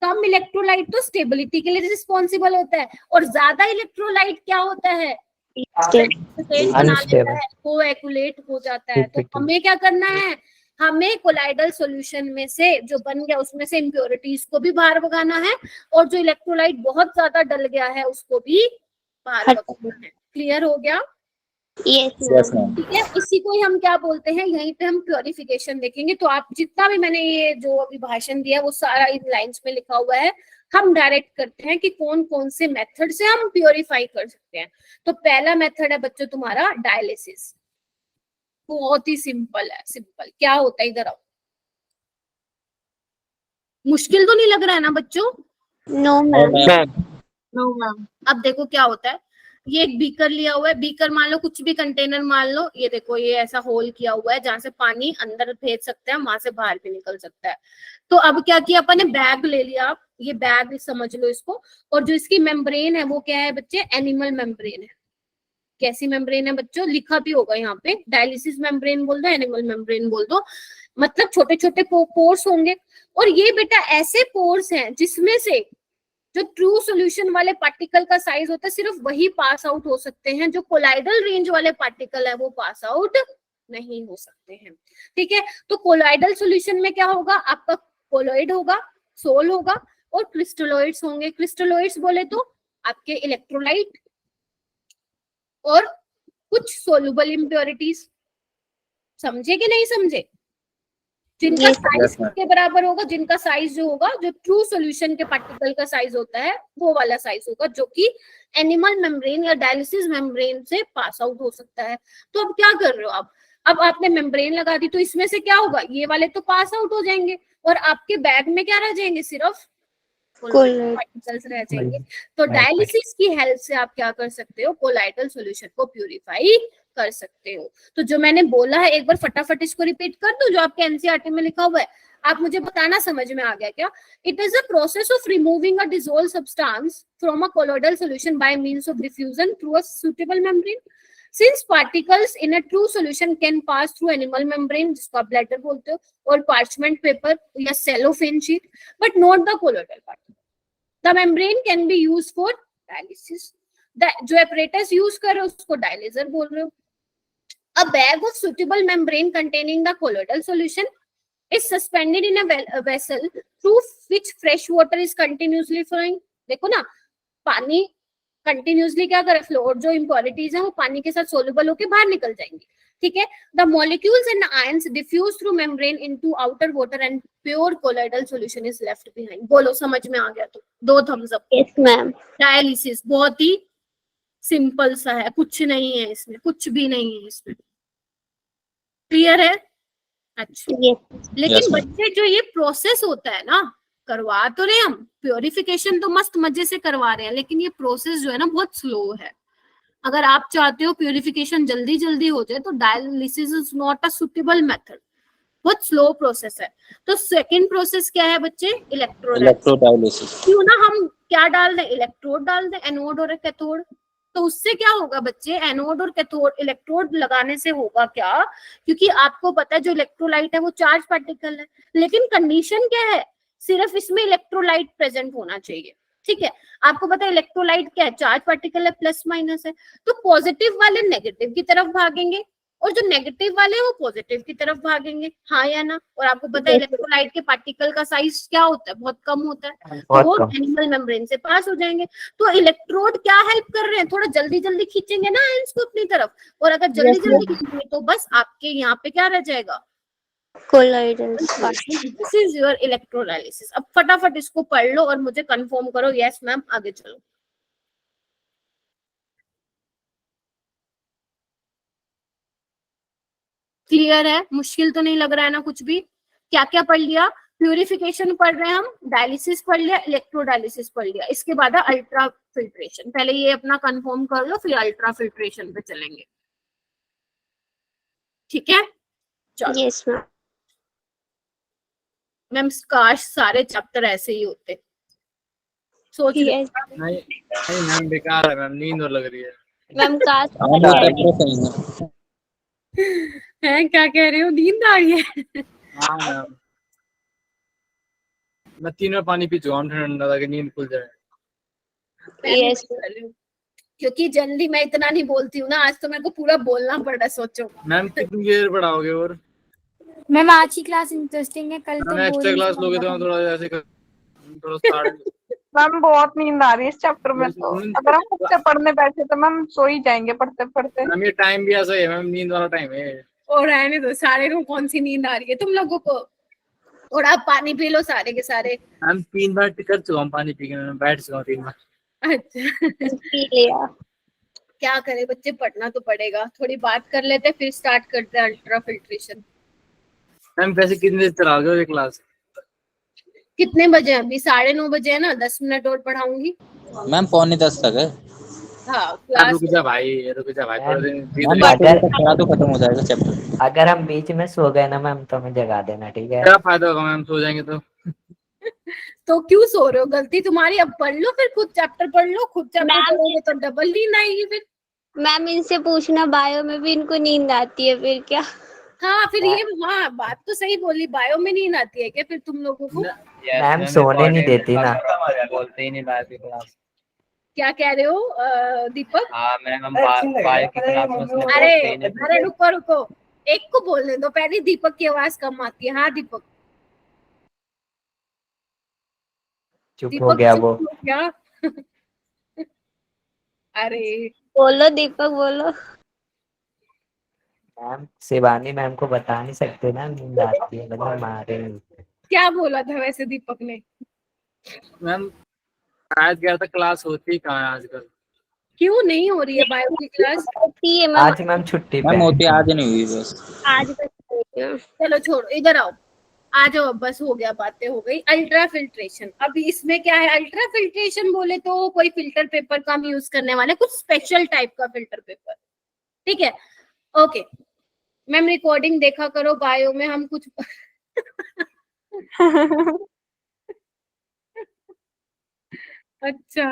कम इलेक्ट्रोलाइट तो स्टेबिलिटी के लिए रिस्पॉन्सिबल होता है, और ज्यादा इलेक्ट्रोलाइट क्या होता है, Unstable. कोएगुलेट हो जाता है। तो हमें क्या करना है, हमें कोलाइडल सॉल्यूशन में से जो बन गया उसमें से इम्प्योरिटीज को भी बाहर भगाना है, और जो इलेक्ट्रोलाइट बहुत ज्यादा डल गया है उसको भी बाहर भगाना है। क्लियर हो गया? Yes ma'am. ठीक है, इसी को ही हम क्या बोलते हैं, यहीं पे हम प्योरिफिकेशन देखेंगे। तो आप जितना भी मैंने ये जो अभी भाषण दिया वो सारा इन लाइंस में लिखा हुआ है। हम डायरेक्ट करते हैं कि कौन कौन से मेथड से हम प्योरीफाई कर सकते हैं। तो पहला मेथड है बच्चों तुम्हारा डायलिसिस, बहुत ही सिंपल है, सिंपल। क्या होता है, इधर आओ, मुश्किल तो नहीं लग रहा है ना बच्चों? No ma'am. No ma'am. अब देखो क्या होता है, ये एक बीकर लिया हुआ है, बीकर मान लो, कुछ भी कंटेनर मान लो, ये देखो ये ऐसा होल किया हुआ है जहां से पानी अंदर भेज सकते हैं, वहां से बाहर भी निकल सकता है। तो अब क्या किया अपन ने, बैग ले लिया, ये बैग समझ लो इसको, और जो इसकी मेम्ब्रेन है वो क्या है बच्चे, एनिमल मेम्ब्रेन है। कैसी मेम्ब्रेन है बच्चों, लिखा भी होगा यहाँ पे, डायलिसिस मेम्ब्रेन बोल दो, एनिमल मेम्ब्रेन बोल दो, मतलब छोटे छोटे पोर्स होंगे। और ये बेटा ऐसे पोर्स हैं जिसमें से जो ट्रू सॉल्यूशन वाले पार्टिकल का साइज होता है सिर्फ वही पास आउट हो सकते हैं, जो कोलाइडल रेंज वाले पार्टिकल है वो पास आउट नहीं हो सकते हैं, ठीक है। तो कोलाइडल सॉल्यूशन में क्या होगा, आपका कोलोइड होगा, सोल होगा, और क्रिस्टलोइड्स होंगे। क्रिस्टलोइड्स बोले तो आपके इलेक्ट्रोलाइट और कुछ सोल्यूबल इम्प्योरिटीज, समझे कि नहीं समझे? जिनका साइज के बराबर होगा, जिनका साइज जो होगा, जो ट्रू सॉल्यूशन के पार्टिकल का साइज होता है वो वाला साइज होगा, जो कि एनिमल मेम्ब्रेन या डायलिसिस मेम्ब्रेन से पास आउट हो सकता है। तो अब क्या कर रहे हो आप, अब आपने मेम्ब्रेन लगा दी, तो इसमें से क्या होगा, ये वाले तो पास आउट हो जाएंगे, और आपके बैग में क्या रह जाएंगे, सिर्फ पार्टिकल्स रह जाएंगे। तो डायलिसिस की हेल्प से आप क्या कर सकते हो, कोलाइडल सॉल्यूशन को प्यूरिफाई कर सकते हो। तो जो मैंने बोला है एक बार फटाफट इसको रिपीट कर दो, जो आपके एनसीईआरटी में लिखा हुआ है, आप मुझे बताना समझ में आ गया क्या? It is a process of removing a dissolve substance from a colloidal solution by means of diffusion through a suitable membrane. Since particles in a true solution can pass through animal membrane, जिसको आप bladder बोलते हो, और parchment paper या cellophane sheet, but not the colloidal part. The membrane can be used for dialysis. जो apparatus use कर रहे हो उसको dialyzer बोल रहे हो। A bag of suitable membrane containing the colloidal solution is suspended in a vessel through which fresh water is continuously flowing. देखो ना, पानी कंटिन्यूसली क्या करे, फ्लो, और जो इम्प्योरिटीज है वो पानी के साथ सोल्यूबल होकर बाहर निकल जाएंगी, ठीक है। The molecules and ions diffuse through membrane into outer water and pure colloidal solution is left behind. बोलो समझ में आ गया तो दो thumbs up. Yes ma'am. Dialysis बहुत ही सिंपल सा है, कुछ नहीं है इसमें, कुछ भी नहीं है इसमें। क्लियर है? अच्छा, लेकिन बच्चे जो ये प्रोसेस होता है ना, करवा तो रहे हम, प्योरिफिकेशन तो मस्त मजे से करवा रहे हैं, लेकिन ये प्रोसेस जो है ना बहुत स्लो है। अगर आप चाहते हो प्योरिफिकेशन जल्दी जल्दी हो जाए तो dialysis is not a suitable method, बहुत स्लो प्रोसेस है। तो सेकंड प्रोसेस क्या है बच्चे, इलेक्ट्रोडायलिसिस। क्यों ना हम क्या डाल दें, इलेक्ट्रोड डाल दें, एनोड और कैथोड। तो उससे क्या होगा बच्चे, एनोड और कैथोड, इलेक्ट्रोड लगाने से होगा क्या, क्योंकि आपको पता है जो इलेक्ट्रोलाइट है वो चार्ज पार्टिकल है, लेकिन कंडीशन क्या है, सिर्फ इसमें इलेक्ट्रोलाइट प्रेजेंट होना चाहिए, ठीक है। आपको पता है इलेक्ट्रोलाइट क्या है, चार्ज पार्टिकल है, प्लस माइनस है। तो पॉजिटिव वाले नेगेटिव की तरफ भागेंगे और जो नेगेटिव वाले हैं वो पॉजिटिव की तरफ भागेंगे, हाँ या ना? और आपको पता है इलेक्ट्रोलाइट के पार्टिकल का साइज क्या होता है, बहुत कम होता है, तो वो एनिमल मेम्ब्रेन से पास हो जाएंगे। तो इलेक्ट्रोड क्या हेल्प कर रहे हैं, थोड़ा जल्दी जल्दी खींचेंगे ना आयंस को अपनी तरफ, और अगर जल्दी जल्दी खींचेंगे तो बस आपके यहाँ पे क्या रह जाएगा, colloidal. This is your electrolysis. अब फटाफट इसको पढ़ लो और मुझे कंफर्म करो, यस मैम, आगे चलो। क्लियर है? मुश्किल तो नहीं लग रहा है ना कुछ भी? क्या क्या पढ़ लिया? प्यूरिफिकेशन पढ़ रहे हैं हम, डायलिसिस पढ़ लिया, इलेक्ट्रोडायलिसिस पढ़ लिया, इसके बाद अल्ट्रा फिल्ट्रेशन। पहले ये अपना कंफर्म कर लो, फिर अल्ट्रा फिल्ट्रेशन पे चलेंगे, ठीक है? चलो यस मैम। मैम काश सारे चैप्टर ऐसे ही होते, सोच रही यस नहीं नहीं मैम, बेकार है मैम, नींद और लग रही है। मैम काश हाँ वो चैप्टर सही है। है। क्या कह रहे हो, नींद आ रही है? हाँ मैम, मैं 3 बार पानी पी चुका हूँ ठंडा ताकि नींद खुल जाए। यस क्योंकि जनरली मैं इतना नहीं बोलती हूँ ना, आज तो मेरे को पूरा बोलना पड़ रहा है, सोचो। मैम कितनी देर पढ़ाओगे? और मैम आज की क्लास इंटरेस्टिंग है, कल तो मैम एक्स्ट्रा boring क्लास सा लोगे तो लगा हम था। थोड़ा ऐसे थोड़ा स्टार्ट। मैम बहुत नींद आ रही है इस चैप्टर में, तो अगर हम खुद से पढ़ने बैठे तो मैम सो ही जाएंगे पढ़ते पढ़ते। मैम ये टाइम भी ऐसा ही है मैम, नींद वाला टाइम है। और रहने दो, सारे को कौन सी नींद आ रही है तुम लोगों को? और आप पानी पी लो सारे के सारे। मैम 3 बार कर चुका हूँ पानी पी के, मैं बैठ चुका हूँ 3 बार। अच्छा पी लिया। क्या करे बच्चे, पढ़ना तो पड़ेगा। थोड़ी बात कर लेते हैं, फिर स्टार्ट करते हैं अल्ट्रा फिल्ट्रेशन। मैम वैसे कितने देर चलाओगे ये क्लास? कितने बजे? अभी 9:30 बजे है ना, 10 मिनट और पढ़ाऊंगी। मैम 9:45 तक है। हाँ रुक क्लास। जा भाई, रुक जा भाई, थोड़े दिन मैम 10 बजे तक पढ़ा तो खत्म हो जाएगा चैप्टर। अगर हम बीच में सो गए ना मैम तो हमें जगा देना, ठीक है? क्या फायदा होगा मैम सो जाएंगे तो क्यों सो रहे हो? गलती तुम्हारी। अब पढ़ लो, फिर खुद चैप्टर पढ़ लो। खुद चैप्टर मैम- पढ़ोगे तो डबल नींद आएगी फिर। मैम इनसे पूछना, बायो में भी इनको नींद आती है फिर क्या? हाँ फिर ये, हाँ बात तो सही बोली, बायो में नींद आती है क्या फिर तुम लोगों को? मैम सोने नहीं देती ना। बोलते ही नहीं बात क्लास। क्या कह रहे हो दीपक? हाँ मैम हम बायो की क्लास में अरे रुको रुको, एक को बोलने दो पहले। दीपक की आवाज कम आती है। हाँ दीपक। चुप दीपक हो गया चुप वो। हो गया। अरे बोलो दीपक बोलो। मैम शिवानी मैम को बता नहीं सकते ना नींद आती है, मतलब मारे। क्या बोला था वैसे दीपक ने? मैम शायद गया था, क्लास होती कहाँ है आजकल? क्यों नहीं हो रही है बायो की क्लास? होती है मैम, आज मैम छुट्टी पे मैम है। होती आज नहीं हुई बस। आज बस होती है। चलो छोड़ो, इधर आओ। आ जाओ, बस हो गया, बातें हो गई। अल्ट्रा फिल्ट्रेशन, अभी इसमें क्या है? अल्ट्रा फिल्ट्रेशन बोले तो कोई फिल्टर पेपर का हम यूज करने वाले, कुछ स्पेशल टाइप का फिल्टर पेपर, ठीक है? ओके मैम, रिकॉर्डिंग देखा करो। बायो में हम कुछ अच्छा,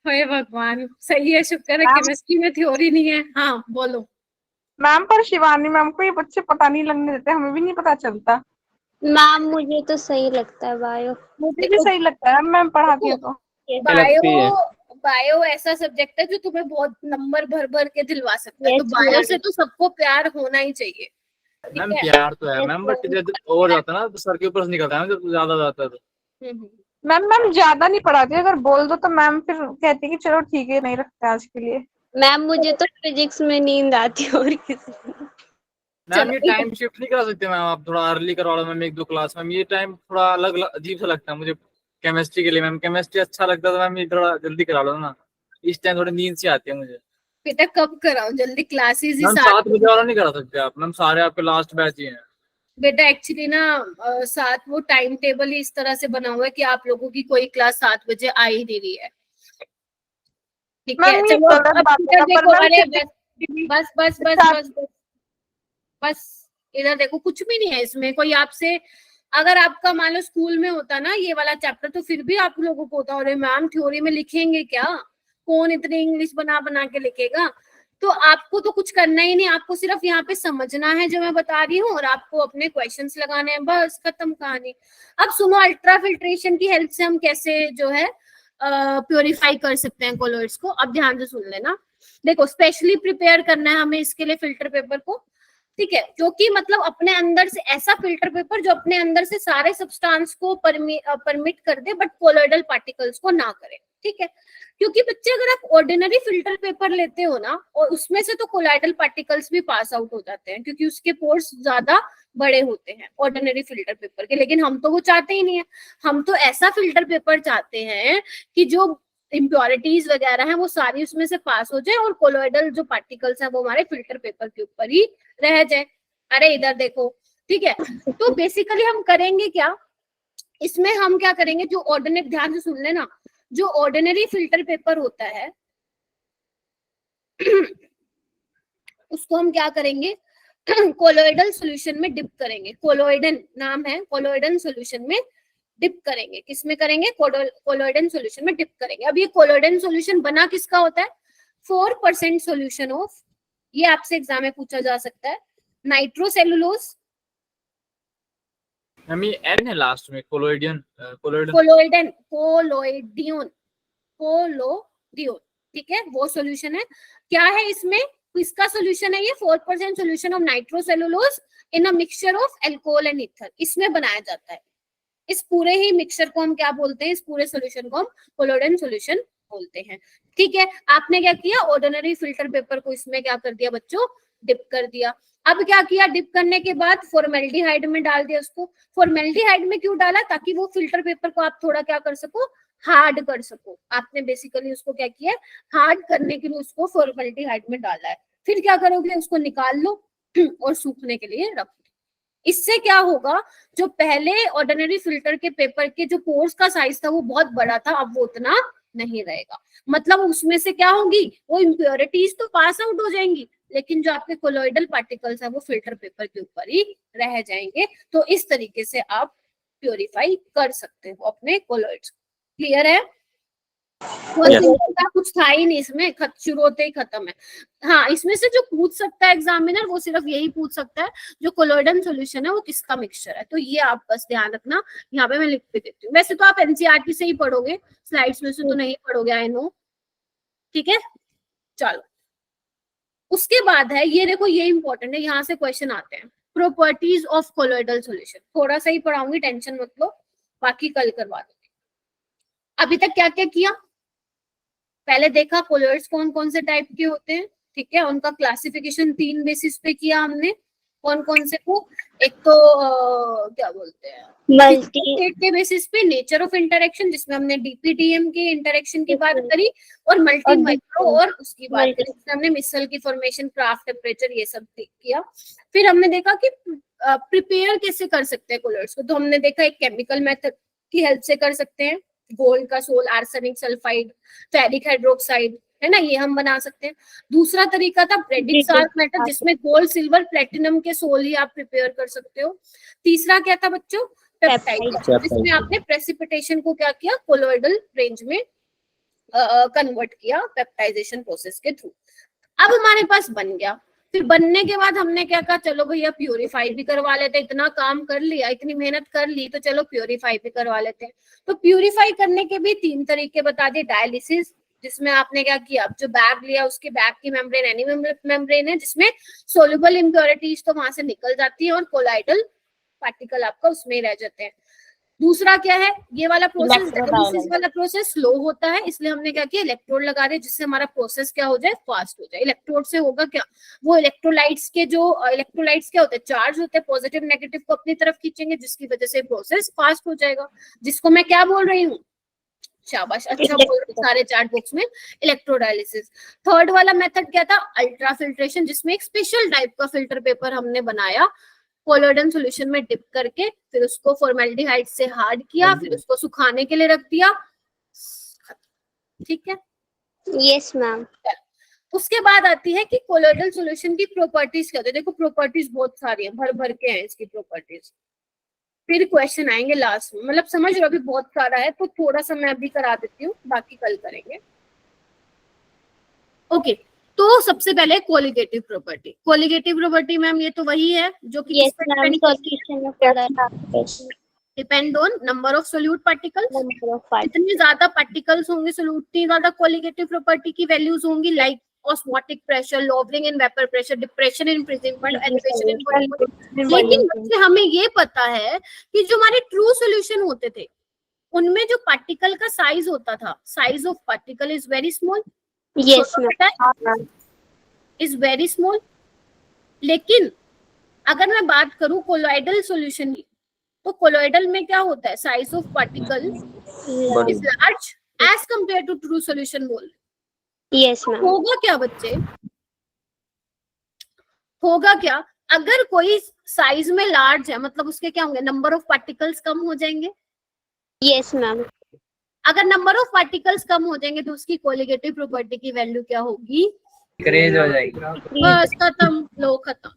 हे भगवान, सही है, शुक्र है केमिस्ट्री में थ्योरी नहीं है। हाँ बोलो। मैम पर शिवानी मैम को ये बच्चे पता नहीं लगने देते, हमें भी नहीं पता चलता। मैम मुझे तो सही लगता है बायो। मुझे भी सही लगता है मैम पढ़ाती है तो। बायो ऐसा सब्जेक्ट है जो तुम्हें बहुत नंबर भर भर के दिलवा सकता है। तो बायो से तो सबको प्यार होना ही चाहिए। मैम प्यार तो है मैम, बट जब ओवर जाता है ना तो सर के ऊपर से निकलता है ना, जब ज्यादा जाता है तो। मैम ज्यादा नहीं पढ़ाती, अगर बोल दो तो मैम फिर कहती है कि चलो ठीक है नहीं रखते आज के लिए। मैम मुझे तो फिजिक्स में नींद आती है और किसी में। मैम ये टाइम शिफ्ट नहीं करा सकते मैम? आप थोड़ा अर्ली करवा लो मैम, 1-2 क्लास। मैम ये टाइम थोड़ा अलग अजीब सा लगता है मुझे केमिस्ट्री के लिए। मैम केमिस्ट्री अच्छा लगता था मैम, ये थोड़ा जल्दी करा लो ना, इस टाइम थोड़ी नींद सी आती है मुझे। बेटा कब कराओ जल्दी? क्लासेस ही मैम 7 बजे वाला नहीं करा सकते आप? मैम सारे आपके लास्ट बैच ही हैं। बेटा एक्चुअली ना 7 वो टाइम टेबल ही इस तरह से बना हुआ है कि आप लोगों की कोई क्लास 7 बजे आ ही नहीं रही है, ठीक है? मैम ये चलो गलत अब बात है, इधर पर देखो। मैम अरे कितनी- बस बस बस बस बस बस बस इधर देखो, कुछ भी नहीं है इसमें। कोई आपसे, अगर आपका मान लो स्कूल में होता ना ये वाला चैप्टर, तो फिर भी आप लोगों को होता, अरे मैम थ्योरी में लिखेंगे क्या? कौन इतनी इंग्लिश बना बना के लिखेगा? तो आपको तो कुछ करना ही नहीं, आपको सिर्फ यहाँ पे समझना है जो मैं बता रही हूँ, और आपको अपने क्वेश्चंस लगाने हैं, बस खत्म कहानी। अब सुनो, अल्ट्रा फिल्ट्रेशन की हेल्प से हम कैसे जो है प्योरीफाई कर सकते हैं कोलोइड्स को। अब ध्यान से सुन लेना। देखो, स्पेशली प्रिपेयर करना है हमें इसके लिए फिल्टर पेपर को, ठीक है? जो कि मतलब अपने अंदर से ऐसा फिल्टर पेपर जो अपने अंदर से सारे सब्सटेंस को परमिट कर दे, बट कोलोइडल पार्टिकल्स को ना करे, ठीक है? क्योंकि बच्चे, अगर आप ऑर्डिनरी फिल्टर पेपर लेते हो ना, और उसमें से तो कोलाइडल पार्टिकल्स भी पास आउट हो जाते हैं, क्योंकि उसके पोर्स ज्यादा बड़े होते हैं ऑर्डिनरी फिल्टर पेपर के। लेकिन हम तो वो चाहते ही नहीं है। हम तो ऐसा फिल्टर पेपर चाहते हैं कि जो इम्प्योरिटीज वगैरह हैं वो सारी उसमें से पास हो जाए, और कोलोइडल जो पार्टिकल्स हैं वो हमारे फिल्टर पेपर के ऊपर ही रह जाए। अरे इधर देखो, ठीक है, तो बेसिकली हम करेंगे क्या इसमें, हम क्या करेंगे, जो ऑर्डिनरी, ध्यान से सुन लेना, जो ऑर्डिनरी फिल्टर पेपर होता है उसको हम क्या करेंगे, कोलोइडल सॉल्यूशन में डिप करेंगे। कोलोइडन नाम है, कोलोइडन सॉल्यूशन में डिप करेंगे। किस में करेंगे, कोलोइडन सॉल्यूशन में डिप करेंगे। अब ये कोलोइडन सॉल्यूशन बना किसका होता है, 4% सॉल्यूशन ऑफ, ये आपसे एग्जाम में पूछा जा सकता है, नाइट्रोसेलुलोज, मैम ये एन है लास्ट में, कोलोइडियन, कोलोइडन, कोलोइडियन, कोलोडियन, ठीक है, वो सॉल्यूशन है। क्या है इसमें, इसका सॉल्यूशन है ये 4% solution of nitrocellulose in a mixture of alcohol and ether, इसमें बनाया जाता है। इस पूरे ही मिक्सचर को हम क्या बोलते हैं, इस पूरे सॉल्यूशन को हम कोलोइडन सॉल्यूशन बोलते हैं। ठीक है, आपने क्या किया, ऑर्डिनरी फिल्टर पेपर को इसमें क्या कर दिया बच्चों, डिप कर दिया। अब क्या किया, डिप करने के बाद फॉर्मेल्डिहाइड में डाल दिया उसको। फॉर्मेल्डिहाइड में क्यों डाला, ताकि वो फिल्टर पेपर को आप थोड़ा क्या कर सको, हार्ड कर सको। आपने बेसिकली उसको क्या किया, हार्ड करने के लिए उसको फॉर्मेल्डिहाइड में डाला है। फिर क्या करोगे, उसको निकाल लो और सूखने के लिए रख दो। इससे क्या होगा, जो पहले ऑर्डिनरी फिल्टर के पेपर के जो पोर्स का साइज था वो बहुत बड़ा था, अब वो उतना नहीं रहेगा। मतलब उसमें से क्या होगी, वो इम्प्योरिटीज तो पास आउट हो जाएंगी, लेकिन जो आपके कोलोइडल पार्टिकल्स है वो फिल्टर पेपर के ऊपर ही रह जाएंगे। तो इस तरीके से आप प्योरीफाई कर सकते हो अपने कोलोइड्स। क्लियर है, कुछ था ही नहीं इसमें, शुरू होते ही खत्म है। हाँ, इसमें से जो पूछ सकता है एग्जामिनर वो सिर्फ यही पूछ सकता है जो कोलोइडन सॉल्यूशन है वो किसका मिक्सचर है। तो ये आप बस ध्यान रखना, यहाँ पे मैं लिख के देती हूँ। वैसे तो आप एनसीईआरटी से ही पढ़ोगे, स्लाइड्स में से तो नहीं पढ़ोगे, आई नो। ठीक है, चलो उसके बाद है ये, देखो ये इंपॉर्टेंट है, यहाँ से क्वेश्चन आते हैं। प्रॉपर्टीज ऑफ कोलोइडल सॉल्यूशन, थोड़ा सा ही पढ़ाऊंगी, टेंशन मत लो, बाकी कल करवा दूंगी। अभी तक क्या क्या किया, पहले देखा कोलोइड्स कौन कौन से टाइप के होते हैं, ठीक है, उनका क्लासिफिकेशन 3 बेसिस पे किया हमने। कौन कौन से को, एक तो क्या बोलते हैं, मल्टी के बेसिस पे, नेचर ऑफ इंटरेक्शन जिसमें हमने डीपीटीएम के इंटरेक्शन की बात करी, और मल्टी माइक्रो और उसकी बात करी जिसमें हमने मिसल की फॉर्मेशन, क्राफ्ट, टेम्परेचर, ये सब किया। फिर हमने देखा कि प्रिपेयर कैसे कर सकते हैं कोलोइड्स को, तो हमने देखा एक केमिकल मेथड की हेल्प से कर सकते हैं, गोल्ड का sol, arsenic sulphide, ferric hydroxide, है ना, ये हम बना सकते हैं। दूसरा तरीका था ब्रेडिक्स आर्क मेथड, जिसमें गोल्ड, सिल्वर, प्लेटिनम के सोल ही आप प्रिपेयर कर सकते हो। तीसरा क्या था बच्चों, पेप्टाइड, जिसमें आपने प्रेसिपिटेशन को क्या किया, कोलोइडल रेंज में कन्वर्ट किया पेप्टाइजेशन प्रोसेस के थ्रू। अब हमारे पास बन गया। फिर बनने के बाद हमने क्या कहा, चलो भैया प्यूरिफाई भी करवा लेते हैं, इतना काम कर लिया, इतनी मेहनत कर ली, तो चलो प्यूरिफाई भी करवा लेते हैं। तो प्यूरिफाई करने के भी 3 तरीके बता दिए। डायलिसिस, जिसमें आपने क्या किया, जो बैग लिया उसके बैग की मेम्ब्रेन एनी मेम्ब्रेन है, जिसमें सोल्यूबल इम्प्योरिटीज तो वहां से निकल जाती है और कोलाइडल पार्टिकल आपका उसमें रह जाते हैं। दूसरा क्या है, ये वाला प्रोसेस, डायलिसिस वाला प्रोसेस स्लो होता है, इसलिए हमने क्या किया, इलेक्ट्रोड लगा दिए, जिससे हमारा प्रोसेस क्या हो जाए, फास्ट हो जाए। इलेक्ट्रोड से होगा क्या, वो इलेक्ट्रोलाइट्स के जो इलेक्ट्रोलाइट्स क्या होते हैं, चार्ज होते हैं, पॉजिटिव नेगेटिव को अपनी तरफ खींचेंगे, जिसकी वजह से प्रोसेस फास्ट हो जाएगा। जिसको मैं क्या बोल रही हूँ, शाबाश, अच्छा बोल रहे सारे चैट बॉक्स में, इलेक्ट्रोडायलिसिस। थर्ड वाला मेथड क्या था, अल्ट्रा फिल्ट्रेशन, जिसमें एक स्पेशल टाइप का फिल्टर पेपर हमने बनाया, कोलोइडन सॉल्यूशन में डिप करके, फिर उसको फॉर्मेल्डिहाइड से हार्ड किया, फिर उसको सुखाने के लिए रख दिया। ठीक है, यस मैम। उसके बाद आती है कि कोलोइडल सॉल्यूशन की प्रॉपर्टीज क्या होती है। देखो प्रॉपर्टीज बहुत सारी हैं, भर भर के हैं इसकी प्रॉपर्टीज, फिर क्वेश्चन आएंगे लास्ट में, मतलब समझ लो अभी बहुत सारा है, तो थोड़ा सा मैं अभी करा देती हूँ, बाकी कल करेंगे। ओके, तो सबसे पहले colligative property. Colligative property ma'am ये तो वही है जो कि depend on number of solute particles. जितने ज्यादा पार्टिकल्स होंगे सोल्यूट, उतनी ज्यादा कोलिगेटिव प्रॉपर्टी की वैल्यूज होंगी, like osmotic pressure, lowering in vapour pressure, depression in imprisonment, elevation in volume. लेकिन बच्चे हमें ये पता है कि जो हमारे ट्रू सॉल्यूशन होते थे उनमें जो पार्टिकल का साइज होता था, size of particle is very small, yes is very small. लेकिन अगर मैं बात करूं कोलोइडल सॉल्यूशन की, तो कोलोइडल में क्या होता है, size of particle is large as compare to true solution बोल। Yes ma'am. होगा क्या बच्चे, होगा क्या, अगर कोई साइज में लार्ज है मतलब उसके क्या होंगे, नंबर ऑफ पार्टिकल्स कम हो जाएंगे। Yes ma'am. अगर नंबर ऑफ पार्टिकल्स कम हो जाएंगे तो उसकी कोलिगेटिव प्रॉपर्टी की वैल्यू क्या होगी, डिक्रीज हो जाएगी। बस खत्म, लो खत्म।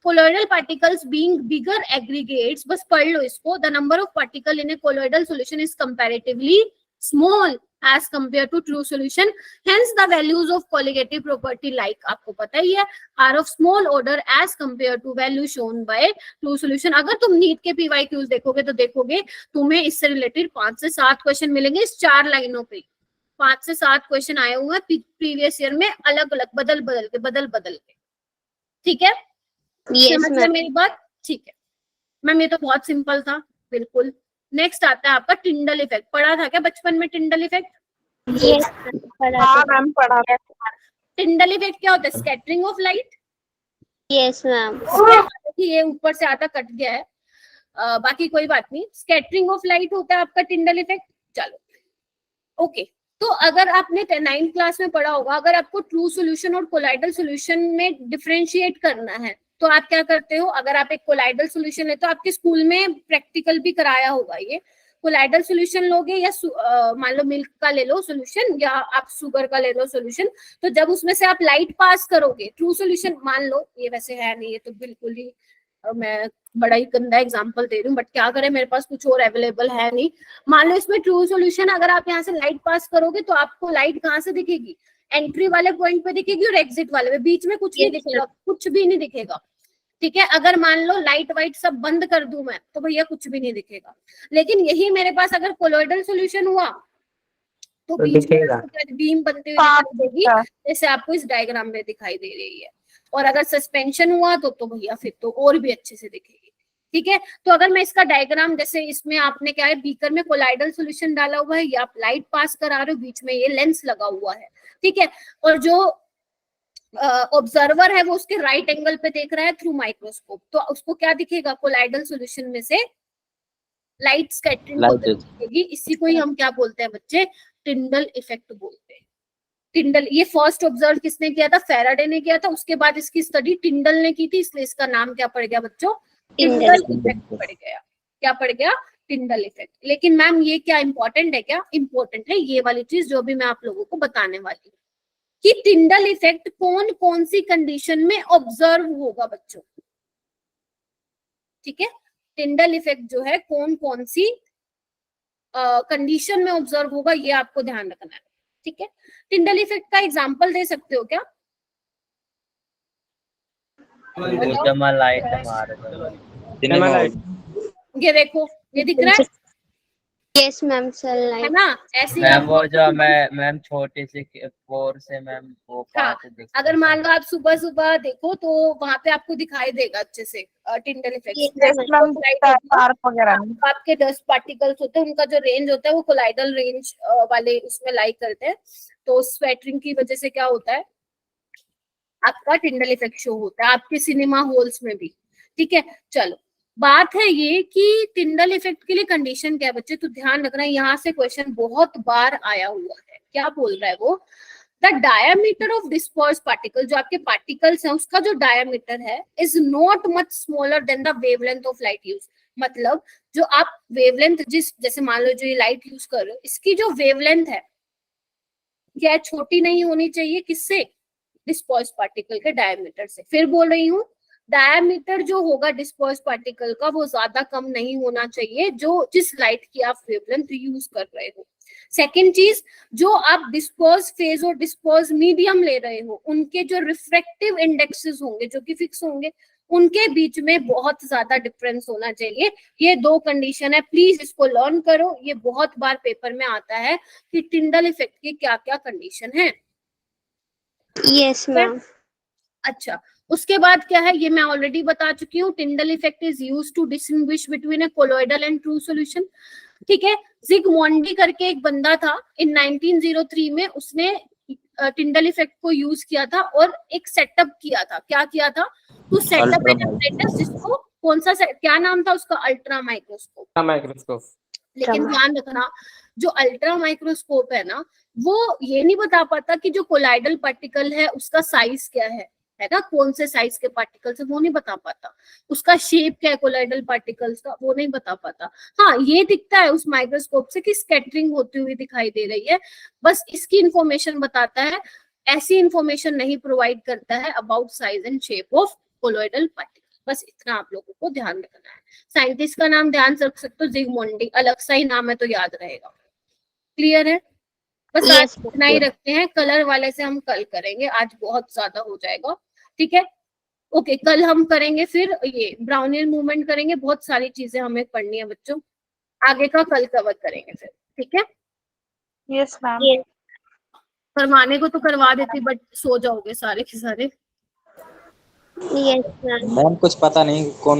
कोलोइडल पार्टिकल्स बीइंग बिगर एग्रीगेट्स, बस पढ़ लो इसको, the number of particle in A colloidal solution is comparatively small as compared to true solution, hence the values of colligative property like आपको पता ही है are of small order as compared to value shown by true solution। अगर तुम NEET के PYQs देखोगे तो देखोगे तुम्हें इससे रिलेटेड 5 से 7 क्वेश्चन मिलेंगे इस 4 लाइनों पे। 5 से 7 क्वेश्चन आए हुए हैं प्रीवियस ईयर में, अलग अलग बदल बदल के। ठीक है, समझ में मेरी बात? ठीक है मैम, ये तो बहुत सिंपल था बिल्कुल। नेक्स्ट आता है आपका टिंडल इफेक्ट। पढ़ा था क्या बचपन में टिंडल इफेक्ट? हाँ मैम पढ़ा था। टिंडल इफेक्ट क्या होता है? Scattering of light. Yes ma'am. ये ऊपर से आता कट गया है, बाकी कोई बात नहीं। स्कैटरिंग ऑफ लाइट होता है आपका टिंडल इफेक्ट। चलो ओके, तो अगर आपने 9th क्लास में पढ़ा होगा, अगर आपको ट्रू सॉल्यूशन और कोलाइडल सॉल्यूशन में डिफरेंशिएट करना है तो आप क्या करते हो, अगर आप एक कोलाइडल सॉल्यूशन लेते हो, आपके स्कूल में प्रैक्टिकल भी कराया होगा ये। कोलाइडल सॉल्यूशन लोगे या मान लो मिल्क का ले लो सॉल्यूशन या आप शुगर का ले लो सॉल्यूशन, तो जब उसमें से आप लाइट पास करोगे, ट्रू सॉल्यूशन मान लो, ये वैसे है नहीं, ये तो बिल्कुल ही मैं बड़ा ही गंदा एग्जांपल दे रही हूँ, बट क्या करें मेरे पास कुछ और अवेलेबल है नहीं। मान लो इसमें ट्रू सॉल्यूशन अगर आप यहाँ से लाइट पास करोगे तो आपको लाइट कहाँ से दिखेगी? एंट्री वाले पॉइंट पे दिखेगी और एग्जिट वाले पे, बीच में कुछ नहीं दिखेगा, कुछ भी नहीं दिखेगा। ठीक है, अगर मान लो लाइट वाइट सब बंद कर दूं मैं तो भैया कुछ भी नहीं दिखेगा। लेकिन यही मेरे पास अगर कोलोइडल सॉल्यूशन हुआ तो बीच में बीम बनती हुई दिखाई देगी, जैसे आपको इस डायग्राम में दिखाई दे रही है। और अगर सस्पेंशन हुआ तो भैया फिर तो और भी अच्छे से दिखेगी। ठीक है, तो अगर मैं इसका डायग्राम, जैसे इसमें आपने क्या है, बीकर में कोलाइडल सॉल्यूशन डाला हुआ है, या आप लाइट पास करा रहे हो, बीच में ये लेंस लगा हुआ है। ठीक है, और जो ऑब्जर्वर है वो उसके राइट एंगल पे देख रहा है थ्रू माइक्रोस्कोप, तो उसको क्या दिखेगा? कोलाइडल सॉल्यूशन में से लाइट स्कैटरिंग दिखेगी। इसी को ही हम क्या बोलते हैं बच्चे? टिंडल इफेक्ट बोलते हैं। टिंडल, ये फर्स्ट ऑब्जर्व किसने किया था? फैराडे ने किया था। उसके बाद इसकी स्टडी टिंडल ने की थी, इसलिए इसका नाम क्या पड़ गया बच्चों? टिंडल इफेक्ट पड़ गया। क्या पड़ गया? Tyndall effect. लेकिन मैम ये क्या इंपॉर्टेंट है? क्या इंपॉर्टेंट है? ये वाली चीज जो भी मैं आप लोगों को बताने वाली हूँ कि टिंडल इफेक्ट कौन कौन सी कंडीशन में ऑब्जर्व होगा बच्चों। ठीक है, टिंडल इफेक्ट जो है कौन कौन सी कंडीशन में ऑब्जर्व होगा, ये आपको ध्यान रखना है। ठीक है, टिंडल इफेक्ट का एग्जांपल दे सकते हो क्या? ये देखो, ये दिख रहा है? यस मैम सनलाइट है ना? ऐसी मैम वो जो मैम छोटी सी 4 से मैम वो हाँ, अगर मान लो आप सुबह सुबह देखो तो वहां पे आपको दिखाई देगा अच्छे से टिंडल इफेक्ट। आपके 10 पार्टिकल्स होते हैं, उनका जो रेंज होता है वो कोलाइडल रेंज वाले उसमें लाई करते हैं। तो स्वेटरिंग की वजह से क्या होता है, आपका टिंडल इफेक्ट शो होता है आपके सिनेमा हॉल्स में भी। ठीक है, चलो बात है ये कि टिंडल इफेक्ट के लिए कंडीशन क्या है बच्चे, तो ध्यान रखना, यहाँ से क्वेश्चन बहुत बार आया हुआ है। क्या बोल रहा है वो? The diameter of disperse particle, जो आपके पार्टिकल्स हैं उसका जो डायमीटर है is not much smaller than the wavelength of light use. मतलब जो आप वेवलेंथ, जैसे मान लो जो ये लाइट यूज कर रहे हो, इसकी जो वेवलेंथ है क्या छोटी नहीं होनी चाहिए? किससे? डिस्पर्स पार्टिकल के डायमीटर से। फिर बोल रही हूँ, डायमीटर जो होगा डिस्पर्स पार्टिकल का वो ज्यादा कम नहीं होना चाहिए जो जिस लाइट की आप वेवलेंथ यूज कर रहे हो। सेकेंड चीज, जो आप डिस्पर्स फेज और डिस्पर्स मीडियम ले रहे हो, उनके जो रिफ्रैक्टिव इंडेक्सेस होंगे जो कि फिक्स होंगे, उनके बीच में बहुत ज्यादा डिफरेंस होना चाहिए। ये 2 कंडीशन है, प्लीज इसको लर्न करो। ये बहुत बार पेपर में आता है कि टिंडल इफेक्ट की क्या क्या कंडीशन है। Yes ma'am. अच्छा, उसके बाद क्या है, ये मैं ऑलरेडी बता चुकी हूँ। Tyndall effect is used to distinguish between a colloidal and true solution. ठीक है, जिगमॉन्डी करके एक बंदा था, इन 1903 में उसने टिंडल इफेक्ट को यूज किया था और एक सेटअप किया था। क्या किया था? टू सेटअप एन apparatus, जिसको कौन सा क्या नाम था उसका? Ultra microscope. लेकिन ध्यान रखना, जो अल्ट्रा माइक्रोस्कोप है ना, वो ये नहीं बता पाता कि जो कोलाइडल पार्टिकल है उसका साइज क्या है। है ना, कौन से साइज के पार्टिकल्स है वो नहीं बता पाता, उसका शेप क्या है कोलॉइडल पार्टिकल्स का वो नहीं बता पाता। हाँ ये दिखता है उस माइक्रोस्कोप से कि स्कैटरिंग होती हुई दिखाई दे रही है, बस इसकी इंफॉर्मेशन बताता है, ऐसी इंफॉर्मेशन नहीं प्रोवाइड करता है about size and shape of colloidal particle. बस इतना आप लोगों को ध्यान रखना है। साइंटिस्ट का नाम ध्यान रख सकते हो, जिगमोंडी, अलग सा ही नाम है तो याद रहेगा। क्लियर है? बस Yes, आज इतना ही रखते हैं, कलर वाले से हम कल करेंगे, आज बहुत ज्यादा हो जाएगा, ठीक है? ओके, कल हम करेंगे फिर ये ब्राउनियल मूवमेंट करेंगे, बहुत सारी चीजें हमें पढ़नी है बच्चों, आगे का कल कवर करेंगे फिर, ठीक है? Yes ma'am. Yes. करवाने को तो करवा देती बट सो जाओगे सारे के सारे। Yes, ma'am. मैम कुछ पता नहीं कौन